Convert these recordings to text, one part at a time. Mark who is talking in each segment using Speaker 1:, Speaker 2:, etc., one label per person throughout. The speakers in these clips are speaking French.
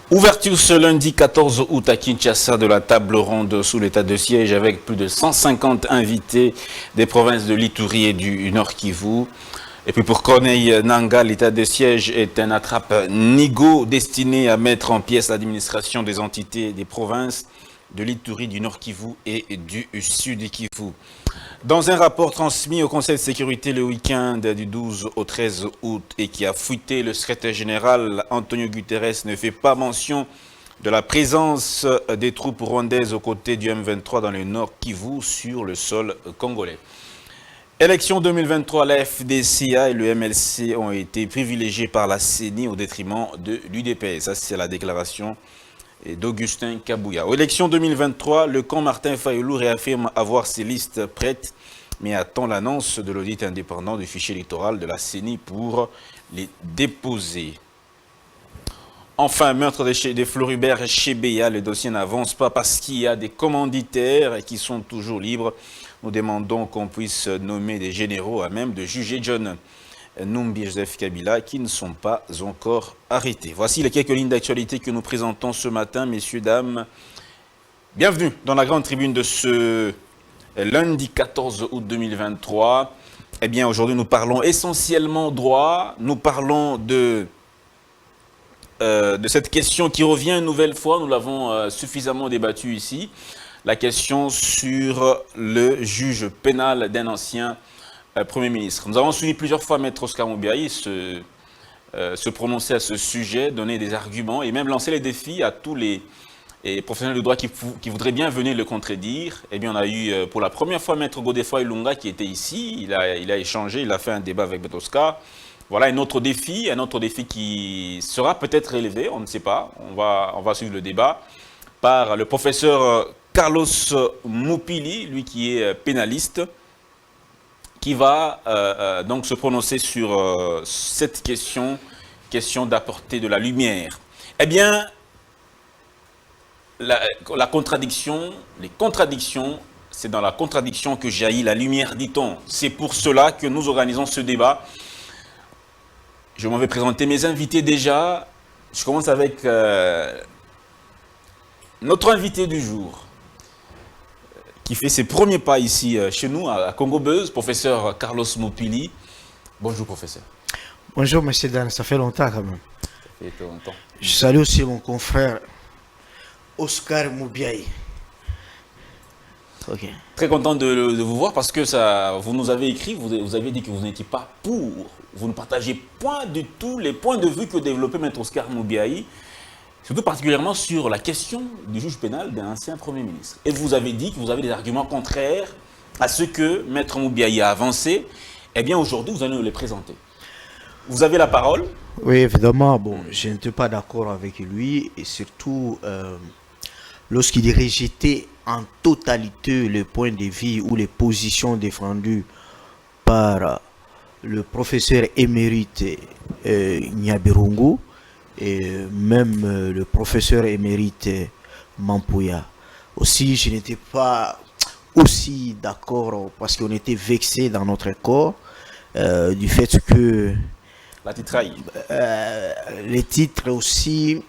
Speaker 1: Ouverture ce lundi 14 août à Kinshasa de la table ronde sous l'état de siège avec plus de 150 invités des provinces de l'Ituri et du Nord Kivu. Et puis pour Corneille Nangaa, l'état de siège est un attrape-nigo destiné à mettre en pièces l'administration des entités des provinces de l'Ituri, du Nord Kivu et du Sud Kivu. Dans un rapport transmis au Conseil de sécurité le week-end du 12 au 13 août et qui a fuité, le secrétaire général Antonio Guterres ne fait pas mention de la présence des troupes rwandaises aux côtés du M23 dans le Nord Kivu sur le sol congolais. Élection 2023, la FDCA et le MLC ont été privilégiés par la CENI au détriment de l'UDPS. Ça, c'est la déclaration d'Augustin Kabouya. Aux élections 2023, le camp Martin Fayulu réaffirme avoir ses listes prêtes, mais attend l'annonce de l'audit indépendant du fichier électoral de la CENI pour les déposer. Enfin, meurtre de Floribert Chebeya, le dossier n'avance pas parce qu'il y a des commanditaires qui sont toujours libres. Nous demandons qu'on puisse nommer des généraux à même de juger John Numbi et Joseph Kabila qui ne sont pas encore arrêtés. Voici les quelques lignes d'actualité que nous présentons ce matin, messieurs, dames. Bienvenue dans la grande tribune de ce lundi 14 août 2023. Eh bien, aujourd'hui, nous parlons essentiellement droit. Nous parlons de cette question qui revient une nouvelle fois. Nous l'avons suffisamment débattu ici. La question sur le juge pénal d'un ancien Premier ministre. Nous avons suivi plusieurs fois Maître Oscar Moubiaï se prononcer à ce sujet, donner des arguments et même lancer les défis à tous les professionnels de droit qui voudraient bien venir le contredire. Eh bien, on a eu pour la première fois Maître Godefroid Ilunga qui était ici. Il a échangé, il a fait un débat avec Maître Oscar. Voilà un autre défi qui sera peut-être élevé, on ne sait pas. On va suivre le débat par le professeur Carlos Mupili, lui qui est pénaliste, qui va donc se prononcer sur cette question d'apporter de la lumière. Eh bien, les contradictions, c'est dans la contradiction que jaillit la lumière, dit-on. C'est pour cela que nous organisons ce débat. Je m'en vais présenter mes invités déjà. Je commence avec notre invité du jour, qui fait ses premiers pas ici chez nous, à Congo Buzz, professeur Carlos Mupili. Bonjour, professeur.
Speaker 2: Bonjour, monsieur Dan, ça fait longtemps quand même.
Speaker 1: Ça fait longtemps.
Speaker 2: Je salue aussi mon confrère Oscar Moubiaï.
Speaker 1: Okay. Très content de vous voir parce que vous nous avez écrit, vous avez dit que vous n'étiez pas pour, vous ne partagez point du tout les points de vue que développait Maître Oscar Moubiaï, surtout particulièrement sur la question du juge pénal d'un ancien Premier ministre. Et vous avez dit que vous avez des arguments contraires à ce que Maître Moubiaï a avancé. Eh bien, aujourd'hui, vous allez nous les présenter. Vous avez la parole.
Speaker 2: Oui, évidemment. Bon, je n'étais pas d'accord avec lui et surtout lorsqu'il rejetait en totalité le point de vue ou les positions défendues par le professeur émérite Nyabirungu et même le professeur émérite Mampouya. Aussi, je n'étais pas aussi d'accord parce qu'on était vexé dans notre corps du fait que
Speaker 1: la titraille.
Speaker 2: Les titres aussi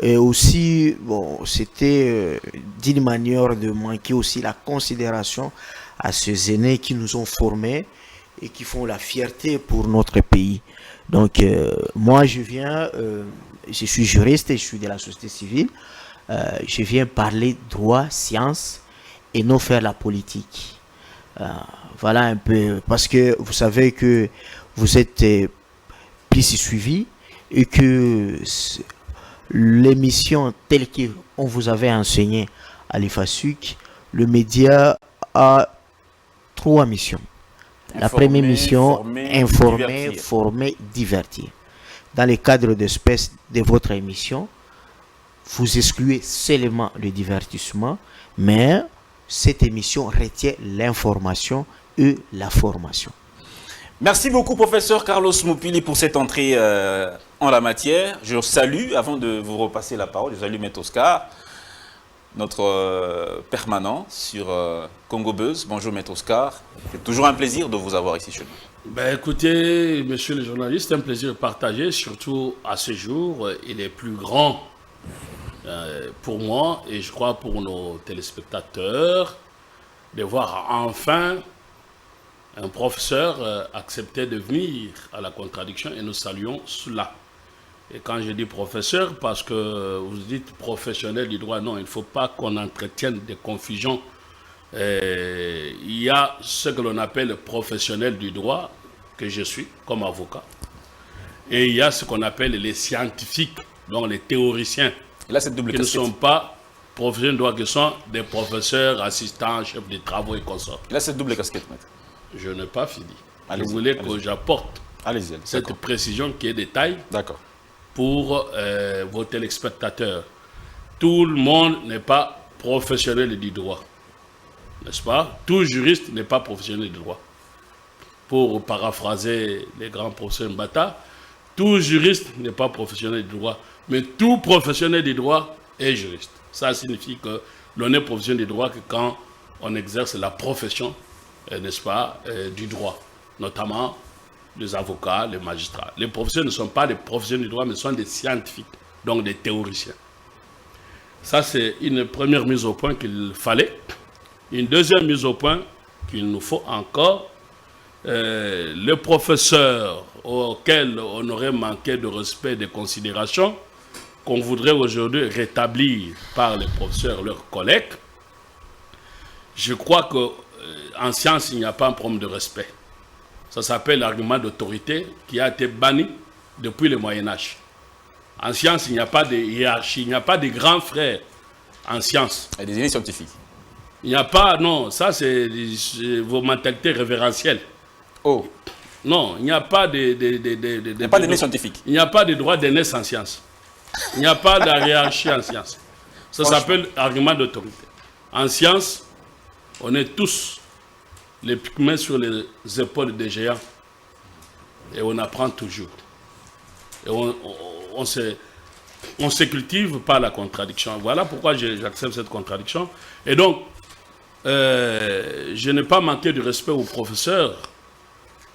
Speaker 2: et aussi, bon, c'était d'une manière de manquer aussi la considération à ces aînés qui nous ont formés et qui font la fierté pour notre pays. Donc, moi, je suis juriste et je suis de la société civile. Je viens parler droit, science et non faire la politique. Voilà un peu, parce que vous savez que vous êtes plus suivi et que l'émission telle qu'on vous avait enseigné à l'EFASUC, le média a 3 missions. La première mission, informer, former, divertir. Dans le cadre de votre émission, vous excluez seulement le divertissement, mais cette émission retient l'information et la formation.
Speaker 1: Merci beaucoup, professeur Carlos Mupili, pour cette entrée en la matière. Je salue, avant de vous repasser la parole, je salue Maître Oscar. notre permanent sur Congo Buzz. Bonjour Maître Oscar, c'est toujours un plaisir de vous avoir ici chez nous.
Speaker 3: Ben écoutez, monsieur le journaliste, c'est un plaisir de partager, surtout à ce jour. Il est plus grand pour moi et je crois pour nos téléspectateurs de voir enfin un professeur accepter de venir à la contradiction et nous saluons cela. Et quand je dis professeur, parce que vous dites professionnel du droit, non, il ne faut pas qu'on entretienne des confusions. Il y a ce que l'on appelle professionnel du droit, que je suis comme avocat, et il y a ce qu'on appelle les scientifiques, donc les théoriciens,
Speaker 1: et là, cette double
Speaker 3: qui
Speaker 1: casquette.
Speaker 3: ne sont pas professionnels du droit, qui sont des professeurs, assistants, chefs de travaux et consorts.
Speaker 1: Et là, cette double casquette, maître.
Speaker 3: Je n'ai pas fini. Vous
Speaker 1: Allez-y,
Speaker 3: voulez que
Speaker 1: allez-y.
Speaker 3: j'apporte
Speaker 1: Allez-y,
Speaker 3: cette
Speaker 1: d'accord.
Speaker 3: précision qui est détail
Speaker 1: D'accord.
Speaker 3: pour vos téléspectateurs. Tout le monde n'est pas professionnel du droit, n'est-ce pas? Tout juriste n'est pas professionnel du droit. Pour paraphraser les grands professeurs Mbata, tout juriste n'est pas professionnel du droit, mais tout professionnel du droit est juriste. Ça signifie que l'on est professionnel du droit que quand on exerce la profession, n'est-ce pas, du droit, notamment les avocats, les magistrats. Les professeurs ne sont pas des professionnels du droit, mais sont des scientifiques, donc des théoriciens. Ça, c'est une première mise au point qu'il fallait. Une deuxième mise au point qu'il nous faut encore. Le professeur auquel on aurait manqué de respect et de considération, qu'on voudrait aujourd'hui rétablir par les professeurs, leurs collègues, je crois qu'en science, il n'y a pas un problème de respect. Ça s'appelle l'argument d'autorité qui a été banni depuis le Moyen-Âge. En science, il n'y a pas de hiérarchie, il n'y a pas de grands frères en science.
Speaker 1: Et des idées scientifiques.
Speaker 3: Il n'y a pas, non, ça c'est vos mentalités révérentielles.
Speaker 1: Oh,
Speaker 3: Non, il n'y a pas de...
Speaker 1: il n'y a pas d'aînés scientifiques.
Speaker 3: Il n'y a pas de droit d'aînesse en science. Il n'y a pas de hiérarchie en science. Ça s'appelle argument d'autorité. En science, on est tous les mains sur les épaules des géants. Et on apprend toujours. Et on se cultive par la contradiction. Voilà pourquoi j'accepte cette contradiction. Et donc, je n'ai pas manqué de respect aux professeurs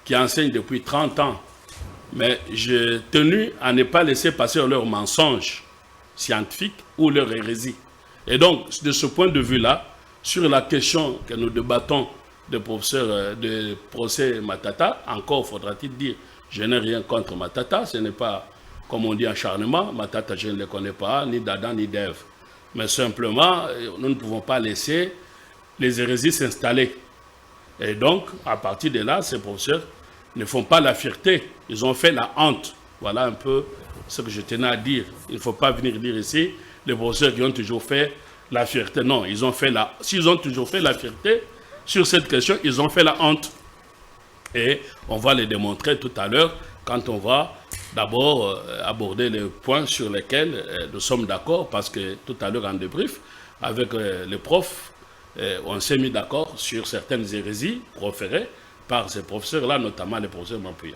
Speaker 3: qui enseignent depuis 30 ans. Mais j'ai tenu à ne pas laisser passer leurs mensonges scientifiques ou leur hérésie. Et donc, de ce point de vue-là, sur la question que nous débattons de professeur de procès Matata, encore faudra-t-il dire, je n'ai rien contre Matata, ce n'est pas, comme on dit, acharnement. Matata, je ne le connais pas, ni d'Adam, ni d'Ève. Mais simplement, nous ne pouvons pas laisser les hérésies s'installer. Et donc, à partir de là, ces professeurs ne font pas la fierté, ils ont fait la honte. Voilà un peu ce que je tenais à dire. Il ne faut pas venir dire ici, les professeurs qui ont toujours fait la fierté. Non, ils ont fait s'ils ont toujours fait la fierté, sur cette question, ils ont fait la honte. Et on va les démontrer tout à l'heure quand on va d'abord aborder les points sur lesquels nous sommes d'accord, parce que tout à l'heure en débrief, avec les profs, on s'est mis d'accord sur certaines hérésies proférées par ces professeurs-là, notamment les professeurs Mampouya.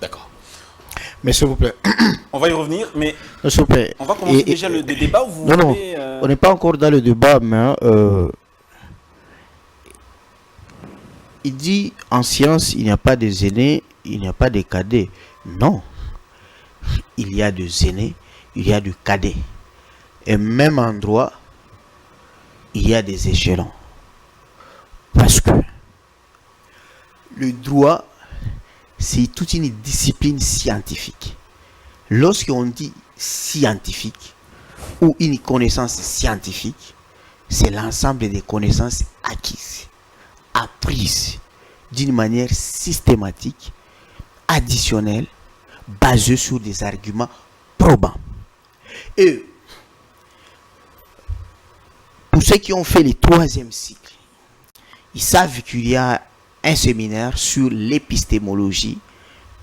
Speaker 1: d'accord.
Speaker 2: Mais s'il vous plaît.
Speaker 1: On va y revenir, mais
Speaker 2: S'il vous plaît.
Speaker 1: on va commencer déjà le débat où vous
Speaker 2: Non, non,
Speaker 1: voulez,
Speaker 2: on n'est pas encore dans le débat, mais il dit en science, il n'y a pas des aînés, il n'y a pas des cadets. Non. Il y a des aînés, il y a des cadets. Et même en droit, il y a des échelons. Parce que le droit, c'est toute une discipline scientifique. Lorsqu'on dit scientifique ou une connaissance scientifique, c'est l'ensemble des connaissances acquises, apprises d'une manière systématique, additionnelle, basée sur des arguments probants. Et pour ceux qui ont fait le 3e cycle, ils savent qu'il y a un séminaire sur l'épistémologie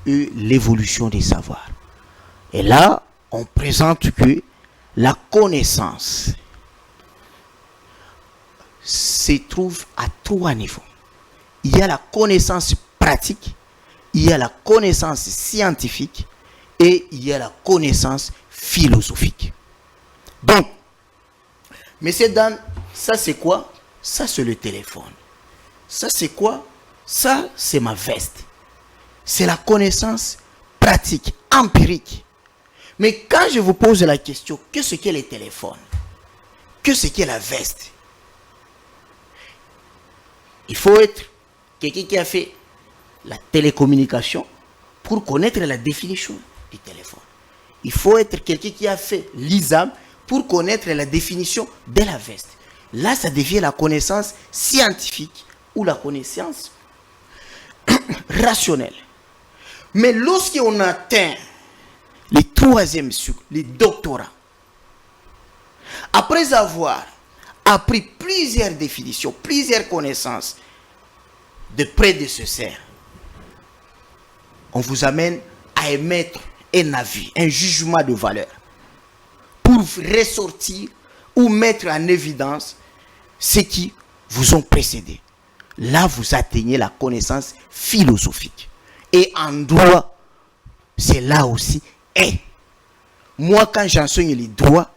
Speaker 2: et l'évolution des savoirs. Et là, on présente que la connaissance se trouve à 3 niveaux. Il y a la connaissance pratique, il y a la connaissance scientifique et il y a la connaissance philosophique. Donc, Monsieur, dame, ça c'est quoi? Ça c'est le téléphone. Ça c'est quoi? Ça c'est ma veste. C'est la connaissance pratique, empirique. Mais quand je vous pose la question, qu'est-ce qu'est le téléphone? Qu'est-ce qu'est la veste? Il faut être quelqu'un qui a fait la télécommunication pour connaître la définition du téléphone. Il faut être quelqu'un qui a fait l'ISAM pour connaître la définition de la veste. Là, ça devient la connaissance scientifique ou la connaissance rationnelle. Mais lorsqu'on atteint le 3e cycle, le doctorat, après avoir appris plusieurs définitions, plusieurs connaissances de prédécesseurs, on vous amène à émettre un avis, un jugement de valeur pour ressortir ou mettre en évidence ceux qui vous ont précédé. Là, vous atteignez la connaissance philosophique. Et en droit, c'est là aussi. Et moi, quand j'enseigne les droits,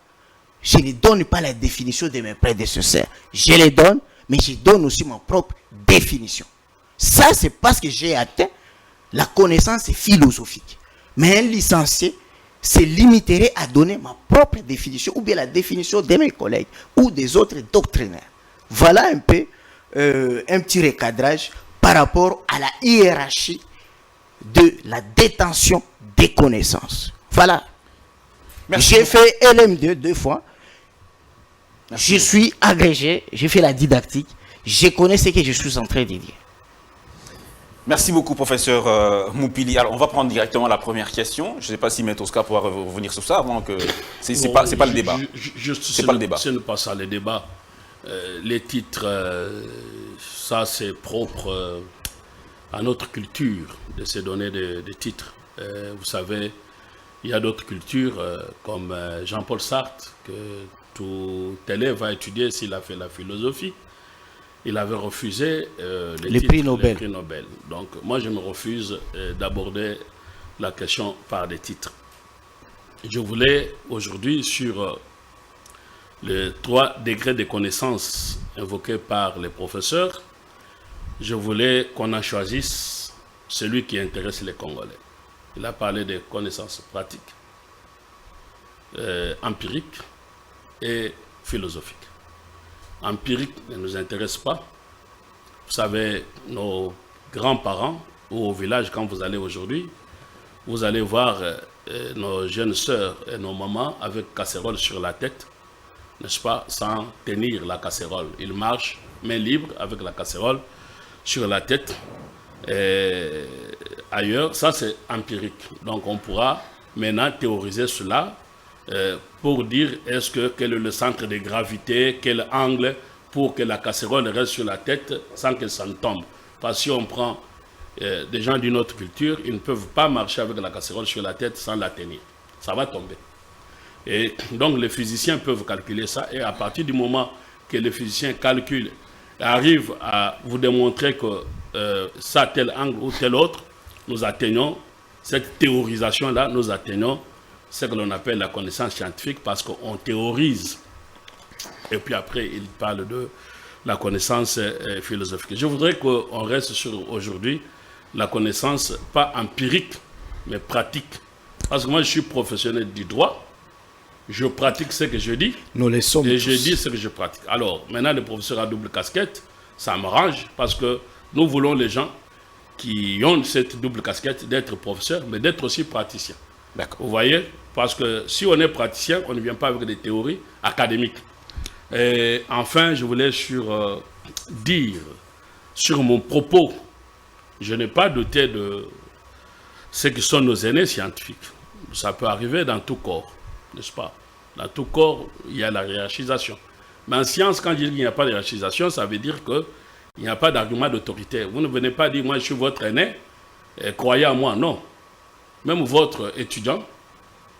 Speaker 2: je ne donne pas la définition de mes prédécesseurs. Je les donne, mais je donne aussi ma propre définition. Ça, c'est parce que j'ai atteint la connaissance philosophique. Mais un licencié se limiterait à donner ma propre définition ou bien la définition de mes collègues ou des autres doctrinaires. Voilà un peu un petit recadrage par rapport à la hiérarchie de la détention des connaissances. Voilà.
Speaker 1: Merci.
Speaker 2: J'ai fait LM2 2 fois.
Speaker 1: Merci.
Speaker 2: Je suis agrégé, j'ai fait la didactique. Je connais ce que je suis en train de dire.
Speaker 1: Merci beaucoup, professeur Moupili. Alors, on va prendre directement la première question. Je ne sais pas si Maître Oscar pourra revenir sur ça avant que... C'est pas le débat.
Speaker 3: C'est
Speaker 1: pas le débat.
Speaker 3: Ce n'est pas ça, le débat. Les titres, ça c'est propre à notre culture de se donner des titres. Vous savez, il y a d'autres cultures comme Jean-Paul Sartre, que tout élève va étudier s'il a fait la philosophie. Il avait refusé les
Speaker 2: prix Nobel.
Speaker 3: Donc moi je me refuse d'aborder la question par des titres. Je voulais aujourd'hui sur les 3 degrés de connaissances invoqués par les professeurs, je voulais qu'on en choisisse celui qui intéresse les Congolais. Il a parlé de connaissances pratiques, empiriques et philosophiques. Empirique ne nous intéresse pas. Vous savez, nos grands-parents ou au village, quand vous allez aujourd'hui, vous allez voir nos jeunes sœurs et nos mamans avec casserole sur la tête, n'est-ce pas, sans tenir la casserole. Ils marchent main libre avec la casserole sur la tête. Et ailleurs, ça c'est empirique. Donc on pourra maintenant théoriser cela pour dire quel est le centre de gravité, quel angle pour que la casserole reste sur la tête sans qu'elle s'en tombe. Parce que si on prend des gens d'une autre culture, ils ne peuvent pas marcher avec la casserole sur la tête sans la tenir. Ça va tomber. Et donc les physiciens peuvent calculer ça, et à partir du moment que les physiciens calculent et arrivent à vous démontrer que ça, tel angle ou tel autre, nous atteignons cette théorisation-là, nous atteignons ce que l'on appelle la connaissance scientifique, parce qu'on théorise. Et puis après, il parle de la connaissance philosophique. Je voudrais qu'on reste sur aujourd'hui la connaissance, pas empirique, mais pratique. Parce que moi, je suis professionnel du droit. Je pratique ce que je dis.
Speaker 2: Nous les sommes
Speaker 3: et
Speaker 2: tous.
Speaker 3: je dis ce que je pratique. Alors, maintenant, le professeur à double casquette, ça m'arrange parce que nous voulons les gens qui ont cette double casquette d'être professeurs, mais d'être aussi praticiens.
Speaker 1: D'accord.
Speaker 3: Vous voyez? Parce que si on est praticien, on ne vient pas avec des théories académiques. Et enfin, je voulais dire sur mon propos, je n'ai pas douté de ce que sont nos aînés scientifiques. Ça peut arriver dans tout corps, n'est-ce pas? Dans tout corps, il y a la hiérarchisation. Mais en science, quand je dis qu'il n'y a pas de hiérarchisation, ça veut dire qu'il n'y a pas d'argument d'autorité. Vous ne venez pas dire, moi je suis votre aîné, et croyez en moi. Non. Même votre étudiant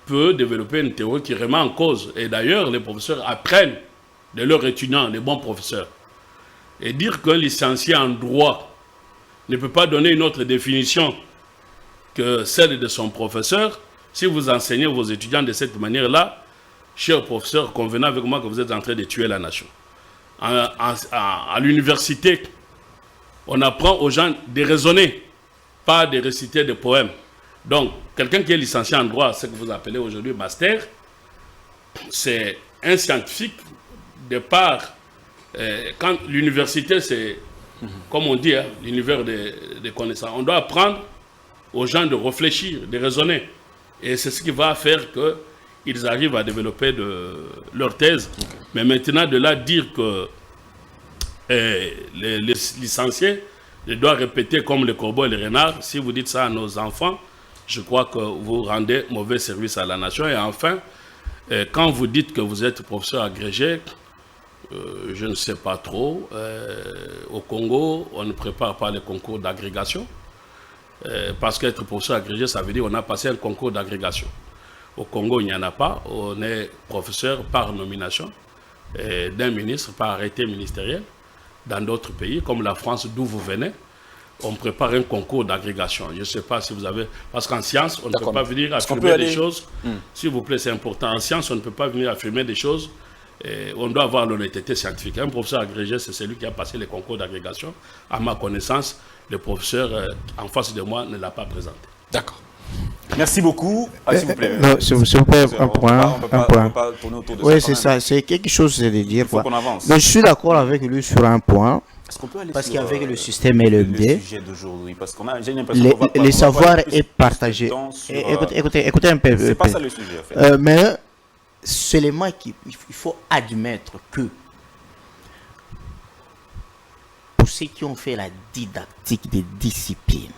Speaker 3: peut développer une théorie qui remet en cause. Et d'ailleurs, les professeurs apprennent de leurs étudiants, les bons professeurs. Et dire qu'un licencié en droit ne peut pas donner une autre définition que celle de son professeur, si vous enseignez vos étudiants de cette manière-là, cher professeur, convenez avec moi que vous êtes en train de tuer la nation. À l'université, on apprend aux gens de raisonner, pas de réciter des poèmes. Donc, quelqu'un qui est licencié en droit, ce que vous appelez aujourd'hui master, c'est un scientifique de part. Quand l'université, c'est, comme on dit, hein, l'univers des connaissances, on doit apprendre aux gens de réfléchir, de raisonner. Et c'est ce qui va faire qu'ils arrivent à développer leur thèse. Mais maintenant, de là, dire que les licenciés, ils doivent répéter comme les corbeaux et les renards. Si vous dites ça à nos enfants, je crois que vous rendez mauvais service à la nation. Et enfin, quand vous dites que vous êtes professeur agrégé, je ne sais pas trop. Au Congo, on ne prépare pas les concours d'agrégation. Parce qu'être professeur agrégé, ça veut dire qu'on a passé un concours d'agrégation. Au Congo, il n'y en a pas. On est professeur par nomination d'un ministre, par arrêté ministériel. Dans d'autres pays, comme la France, d'où vous venez, on prépare un concours d'agrégation. Je ne sais pas si vous avez... Parce qu'en science, on ne peut pas venir affirmer des choses. S'il vous plaît, c'est important. En science, on ne peut pas venir affirmer des choses. On doit avoir l'honnêteté scientifique. Un professeur agrégé, c'est celui qui a passé les concours d'agrégation. À ma connaissance, le professeur en face de moi ne l'a pas présenté.
Speaker 1: D'accord. Merci beaucoup. S'il vous plaît.
Speaker 2: Non, s'il vous plaît, un point.
Speaker 1: Oui,
Speaker 2: c'est ça. C'est quelque chose de dire.
Speaker 1: Il faut qu'on avance.
Speaker 2: Mais je suis d'accord avec lui sur un point.
Speaker 1: Est-ce qu'on peut aller
Speaker 2: Parce
Speaker 1: sur,
Speaker 2: qu'avec le système LMD,
Speaker 1: le sujet d'aujourd'hui, parce qu'on a, j'ai l'impression qu'on va
Speaker 2: les savoirs est partagé.
Speaker 1: Sur,
Speaker 2: Écoutez un peu.
Speaker 1: c'est pas ça le sujet, en fait.
Speaker 2: Mais seulement qu'il faut admettre que pour ceux qui ont fait la didactique des disciplines,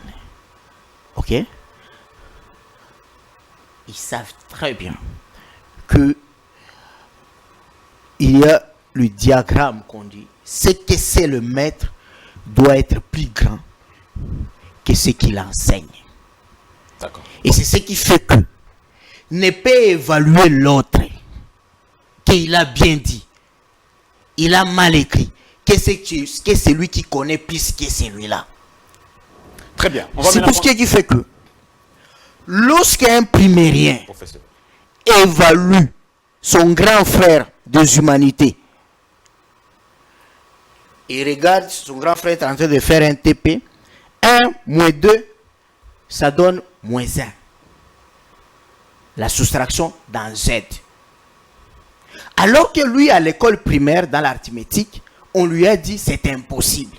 Speaker 2: ok, ils savent très bien que il y a le diagramme qu'on dit. Ce que c'est le maître doit être plus grand que ce qu'il enseigne.
Speaker 1: D'accord.
Speaker 2: Et c'est ce qui fait que ne peut évaluer l'autre qu'il a bien dit, il a mal écrit, que c'est lui qui connaît plus que celui-là.
Speaker 1: Très bien.
Speaker 2: C'est pour ce qui fait que lorsqu'un primérien évalue son grand frère des humanités, il regarde son grand frère en train de faire un TP, 1 moins 2, ça donne moins 1. La soustraction dans Z. Alors que lui, à l'école primaire, dans l'arithmétique, on lui a dit c'est impossible.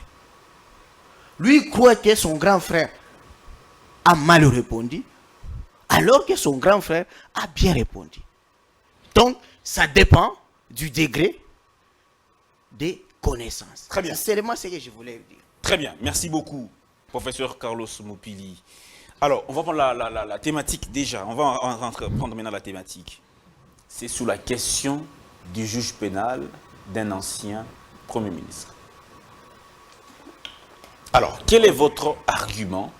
Speaker 2: Lui croit que son grand frère a mal répondu, alors que son grand frère a bien répondu. Donc, ça dépend du degré des connaissances.
Speaker 1: Très bien.
Speaker 2: C'est seulement ce que je voulais dire.
Speaker 1: Très bien. Merci beaucoup, professeur Carlos Mopili. Alors, on va prendre la thématique déjà. On va prendre maintenant la thématique. C'est sous la question du juge pénal d'un ancien Premier ministre. Alors, quel est votre argument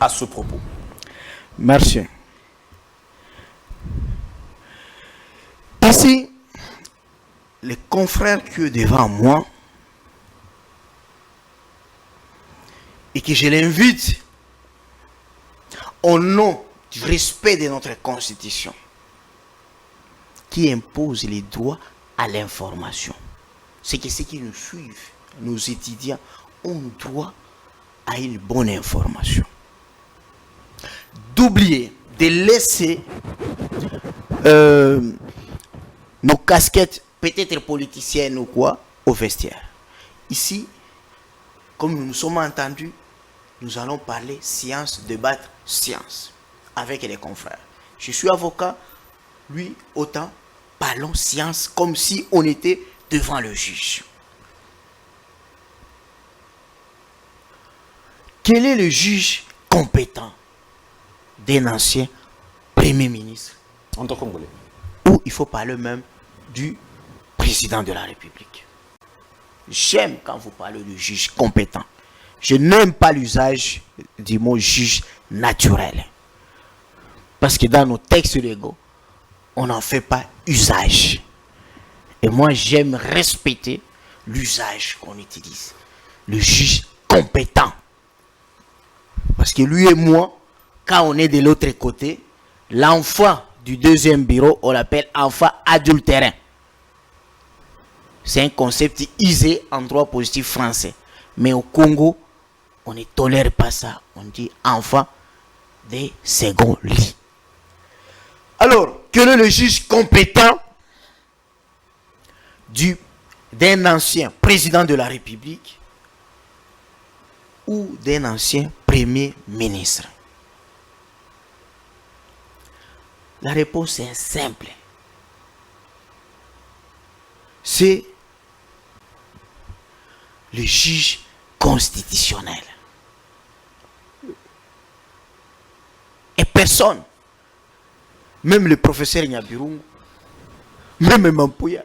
Speaker 1: à ce propos?
Speaker 2: Merci. Ici, les confrères qui sont devant moi, et que je l'invite au nom du respect de notre Constitution, qui impose les droits à l'information. C'est que ceux qui nous suivent, nos étudiants, ont droit à une bonne information. D'oublier, de laisser nos casquettes, peut-être politiciennes ou quoi, au vestiaire. Ici, comme nous nous sommes entendus, nous allons parler science, débattre science avec les confrères. Je suis avocat, lui autant, parlons science comme si on était devant le juge. Quel est le juge compétent d'un ancien Premier ministre?
Speaker 1: En tant que Congolais.
Speaker 2: Ou il faut parler même du président de la République. J'aime quand vous parlez de juge compétent. Je n'aime pas l'usage du mot juge naturel. Parce que dans nos textes légaux, on n'en fait pas usage. Et moi, j'aime respecter l'usage qu'on utilise. Le juge compétent. Parce que lui et moi, quand on est de l'autre côté, l'enfant du deuxième bureau, on l'appelle enfant adultérin. C'est un concept usé en droit positif français. Mais au Congo, on ne tolère pas ça. On dit enfant des second lits. Alors, quel est le juge compétent d'un ancien président de la République ou d'un ancien premier ministre? La réponse est simple. C'est le juge constitutionnel. Et personne, même le professeur Nyabirungu, même Mampouya,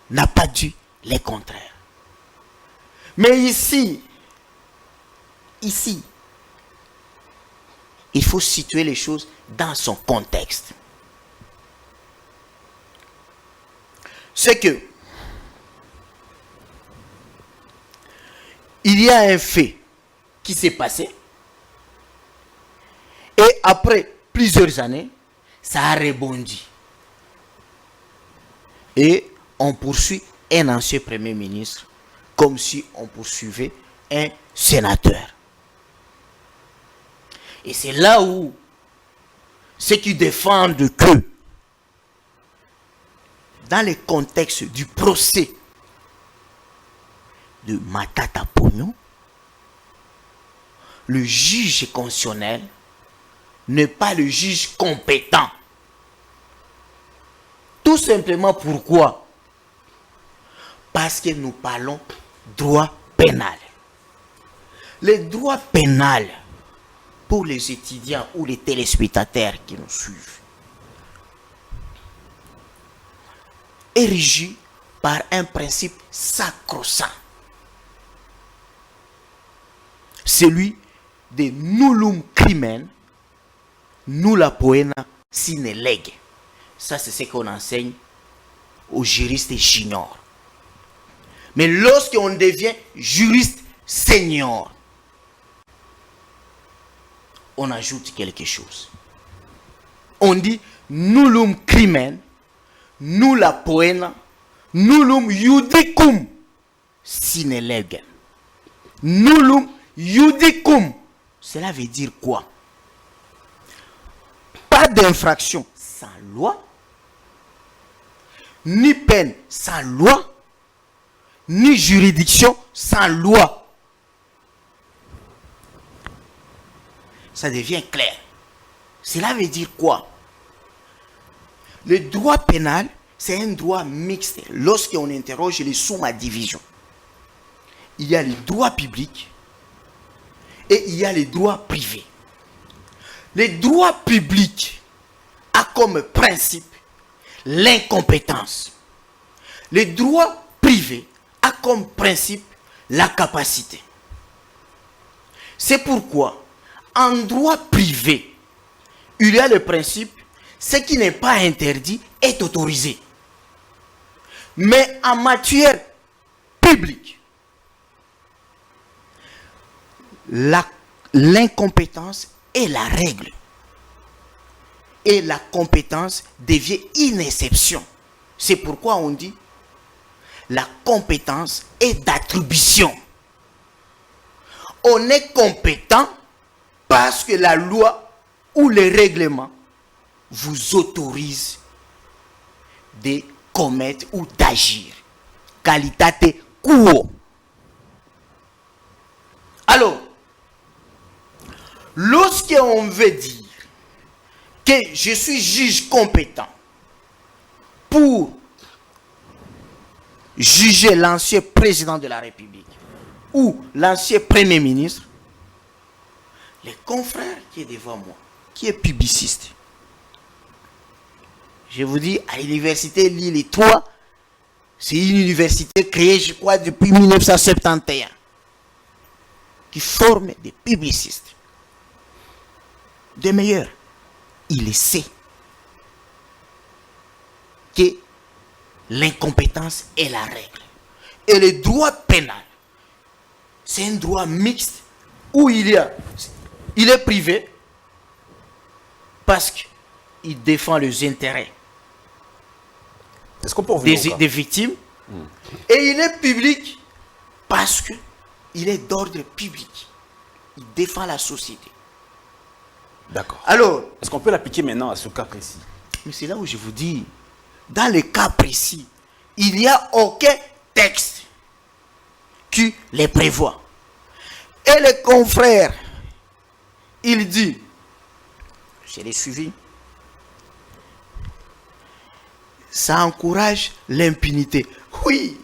Speaker 2: n'a pas dit les contraires. Mais ici, il faut situer les choses dans son contexte. C'est que il y a un fait qui s'est passé et après plusieurs années, ça a rebondi. Et on poursuit un ancien premier ministre comme si on poursuivait un sénateur. Et c'est là où ceux qui défendent que dans le contexte du procès de Matata Pognon, le juge constitutionnel n'est pas le juge compétent. Tout simplement pourquoi? Parce que nous parlons droit pénal. Le droit pénal, pour les étudiants ou les téléspectateurs qui nous suivent, est régi par un principe sacro-saint. Celui de nullum crimen, nulla poena sine lege. Ça, c'est ce qu'on enseigne aux juristes juniors. Mais lorsqu'on devient juriste senior, on ajoute quelque chose. On dit nullum crimen, nulla poena, nullum judicum sine lege. Nullum judicum. Cela veut dire quoi? Pas d'infraction sans loi, ni peine sans loi, ni juridiction sans loi. Ça devient clair. Cela veut dire quoi? Le droit pénal, c'est un droit mixte. Lorsqu'on interroge les sous-divisions, il y a le droit public et il y a le droit privé. Le droit public a comme principe l'incompétence. Le droit privé a comme principe la capacité. C'est pourquoi, en droit privé, il y a le principe, ce qui n'est pas interdit est autorisé. Mais en matière publique, l'incompétence est la règle. Et la compétence devient une exception. C'est pourquoi on dit la compétence est d'attribution. On est compétent parce que la loi ou les règlements vous autorisent de commettre ou d'agir. Qualitate quo. Alors, lorsqu'on veut dire que je suis juge compétent pour juger l'ancien président de la République ou l'ancien premier ministre, le confrère qui est devant moi, qui est publiciste, je vous dis, à l'université Lille 3, c'est une université créée, je crois, depuis 1971, qui forme des publicistes, des meilleurs. Il sait que l'incompétence est la règle. Et le droit pénal, c'est un droit mixte où il est privé parce qu'il défend les intérêts
Speaker 1: Est-ce qu'on peut revenir
Speaker 2: des victimes. Et il est public parce qu'il est d'ordre public. Il défend la société.
Speaker 1: D'accord.
Speaker 2: Alors,
Speaker 1: Est-ce qu'on peut l'appliquer maintenant à ce cas précis?
Speaker 2: mais c'est là où je vous dis, dans le cas précis, il n'y a aucun texte qui les prévoit. Et le confrère, il dit, je l'ai suivi, ça encourage l'impunité. Oui.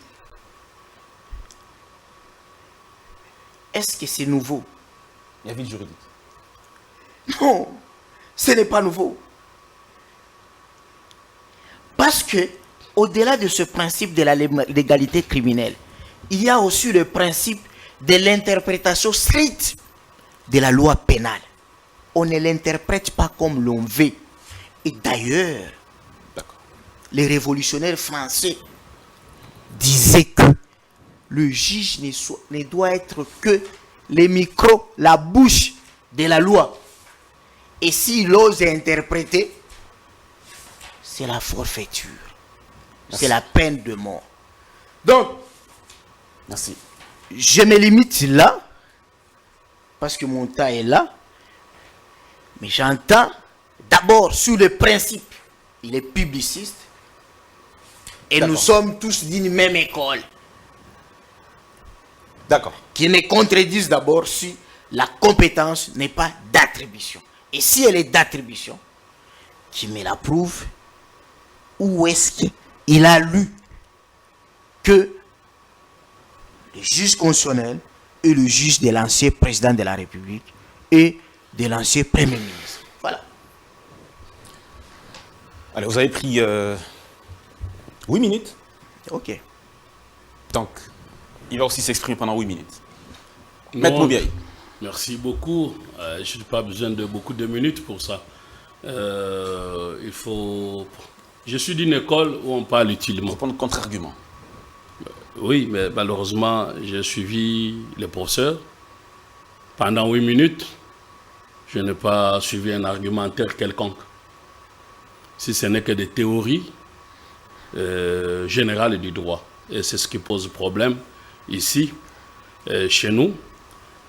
Speaker 2: Est-ce que c'est nouveau?
Speaker 1: Il y a vide juridique.
Speaker 2: Non, ce n'est pas nouveau. Parce que, au-delà de ce principe de la légalité criminelle, il y a aussi le principe de l'interprétation stricte de la loi pénale. On ne l'interprète pas comme l'on veut. Et d'ailleurs, les révolutionnaires français disaient que le juge ne doit être que les micros, la bouche de la loi. Et s'il ose interpréter, c'est la forfaiture. C'est la peine de mort. Donc,
Speaker 1: merci.
Speaker 2: Je me limite là, parce que mon temps est là, mais j'entends d'abord sur le principe, il est publiciste, et nous sommes tous d'une même école.
Speaker 1: D'accord.
Speaker 2: Qui me contredisent d'abord si la compétence n'est pas d'attribution. Et si elle est d'attribution, qui me la prouve, où est-ce qu'il a lu que le juge constitutionnel et le juge de l'ancien président de la République et de l'ancien Premier ministre. Voilà.
Speaker 1: Allez, vous avez pris 8 minutes.
Speaker 2: Ok.
Speaker 1: Donc, il va aussi s'exprimer pendant 8 minutes. Maître Moubiaï.
Speaker 3: Merci beaucoup. Je n'ai pas besoin de beaucoup de minutes pour ça. Il faut... Je suis d'une école où on parle utilement.
Speaker 1: Pour prendre contre-argument.
Speaker 3: Oui, mais malheureusement, j'ai suivi les professeurs. Pendant 8 minutes, je n'ai pas suivi un argumentaire quelconque. Si ce n'est que des théories générales du droit. Et c'est ce qui pose problème ici, chez nous.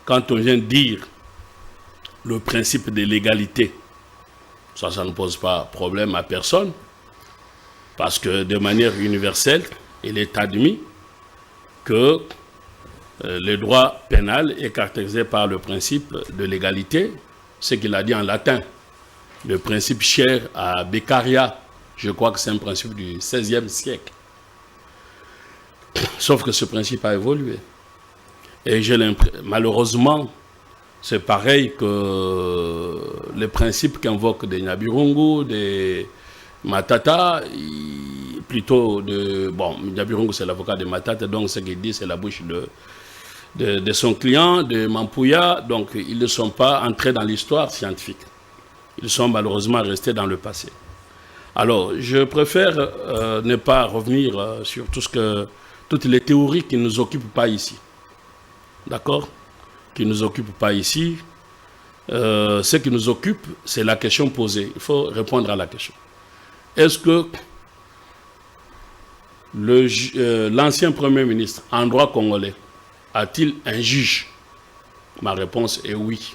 Speaker 3: Quand on vient dire le principe de l'égalité, ça ne pose pas problème à personne. Parce que de manière universelle, il est admis que le droit pénal est caractérisé par le principe de l'égalité, ce qu'il a dit en latin. Le principe cher à Beccaria, je crois que c'est un principe du XVIe siècle. Sauf que ce principe a évolué. Et j'ai l'impression, malheureusement, c'est pareil que les principes qu'invoquent des Nyabirungu, des Matata, plutôt de... Bon, Nyabirungu c'est l'avocat de Matata, donc ce qu'il dit c'est la bouche de son client, de Mampouya, donc ils ne sont pas entrés dans l'histoire scientifique. Ils sont malheureusement restés dans le passé. Alors, je préfère ne pas revenir sur toutes les théories qui ne nous occupent pas ici. D'accord? Qui ne nous occupent pas ici. Ce qui nous occupe, c'est la question posée. Il faut répondre à la question. Est-ce que l'ancien Premier ministre en droit congolais a-t-il un juge? Ma réponse est oui.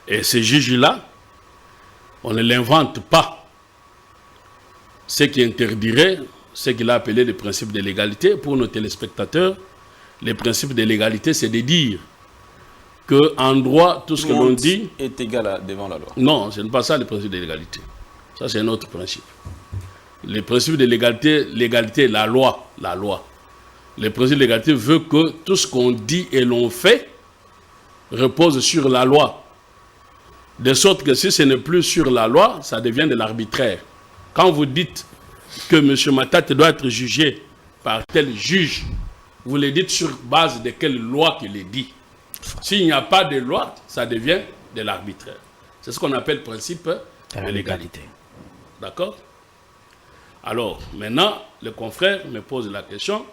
Speaker 3: Et ce juge-là, on ne l'invente pas. Ce qui interdirait, ce qu'il a appelé le principe de l'égalité, pour nos téléspectateurs, le principe de l'égalité, c'est de dire qu'en droit, tout ce que l'on dit
Speaker 1: est égal devant la loi.
Speaker 3: Non, ce n'est pas ça le principe de l'égalité. Ça, c'est un autre principe. Le principe de l'égalité, la loi. Le principe de l'égalité veut que tout ce qu'on dit et l'on fait repose sur la loi. De sorte que si ce n'est plus sur la loi, ça devient de l'arbitraire. Quand vous dites que M. Matata doit être jugé par tel juge, vous le dites sur base de quelle loi qu'il est dit. S'il n'y a pas de loi, ça devient de l'arbitraire. C'est ce qu'on appelle le principe de l'égalité. D'accord? Alors, maintenant, le confrère me pose la question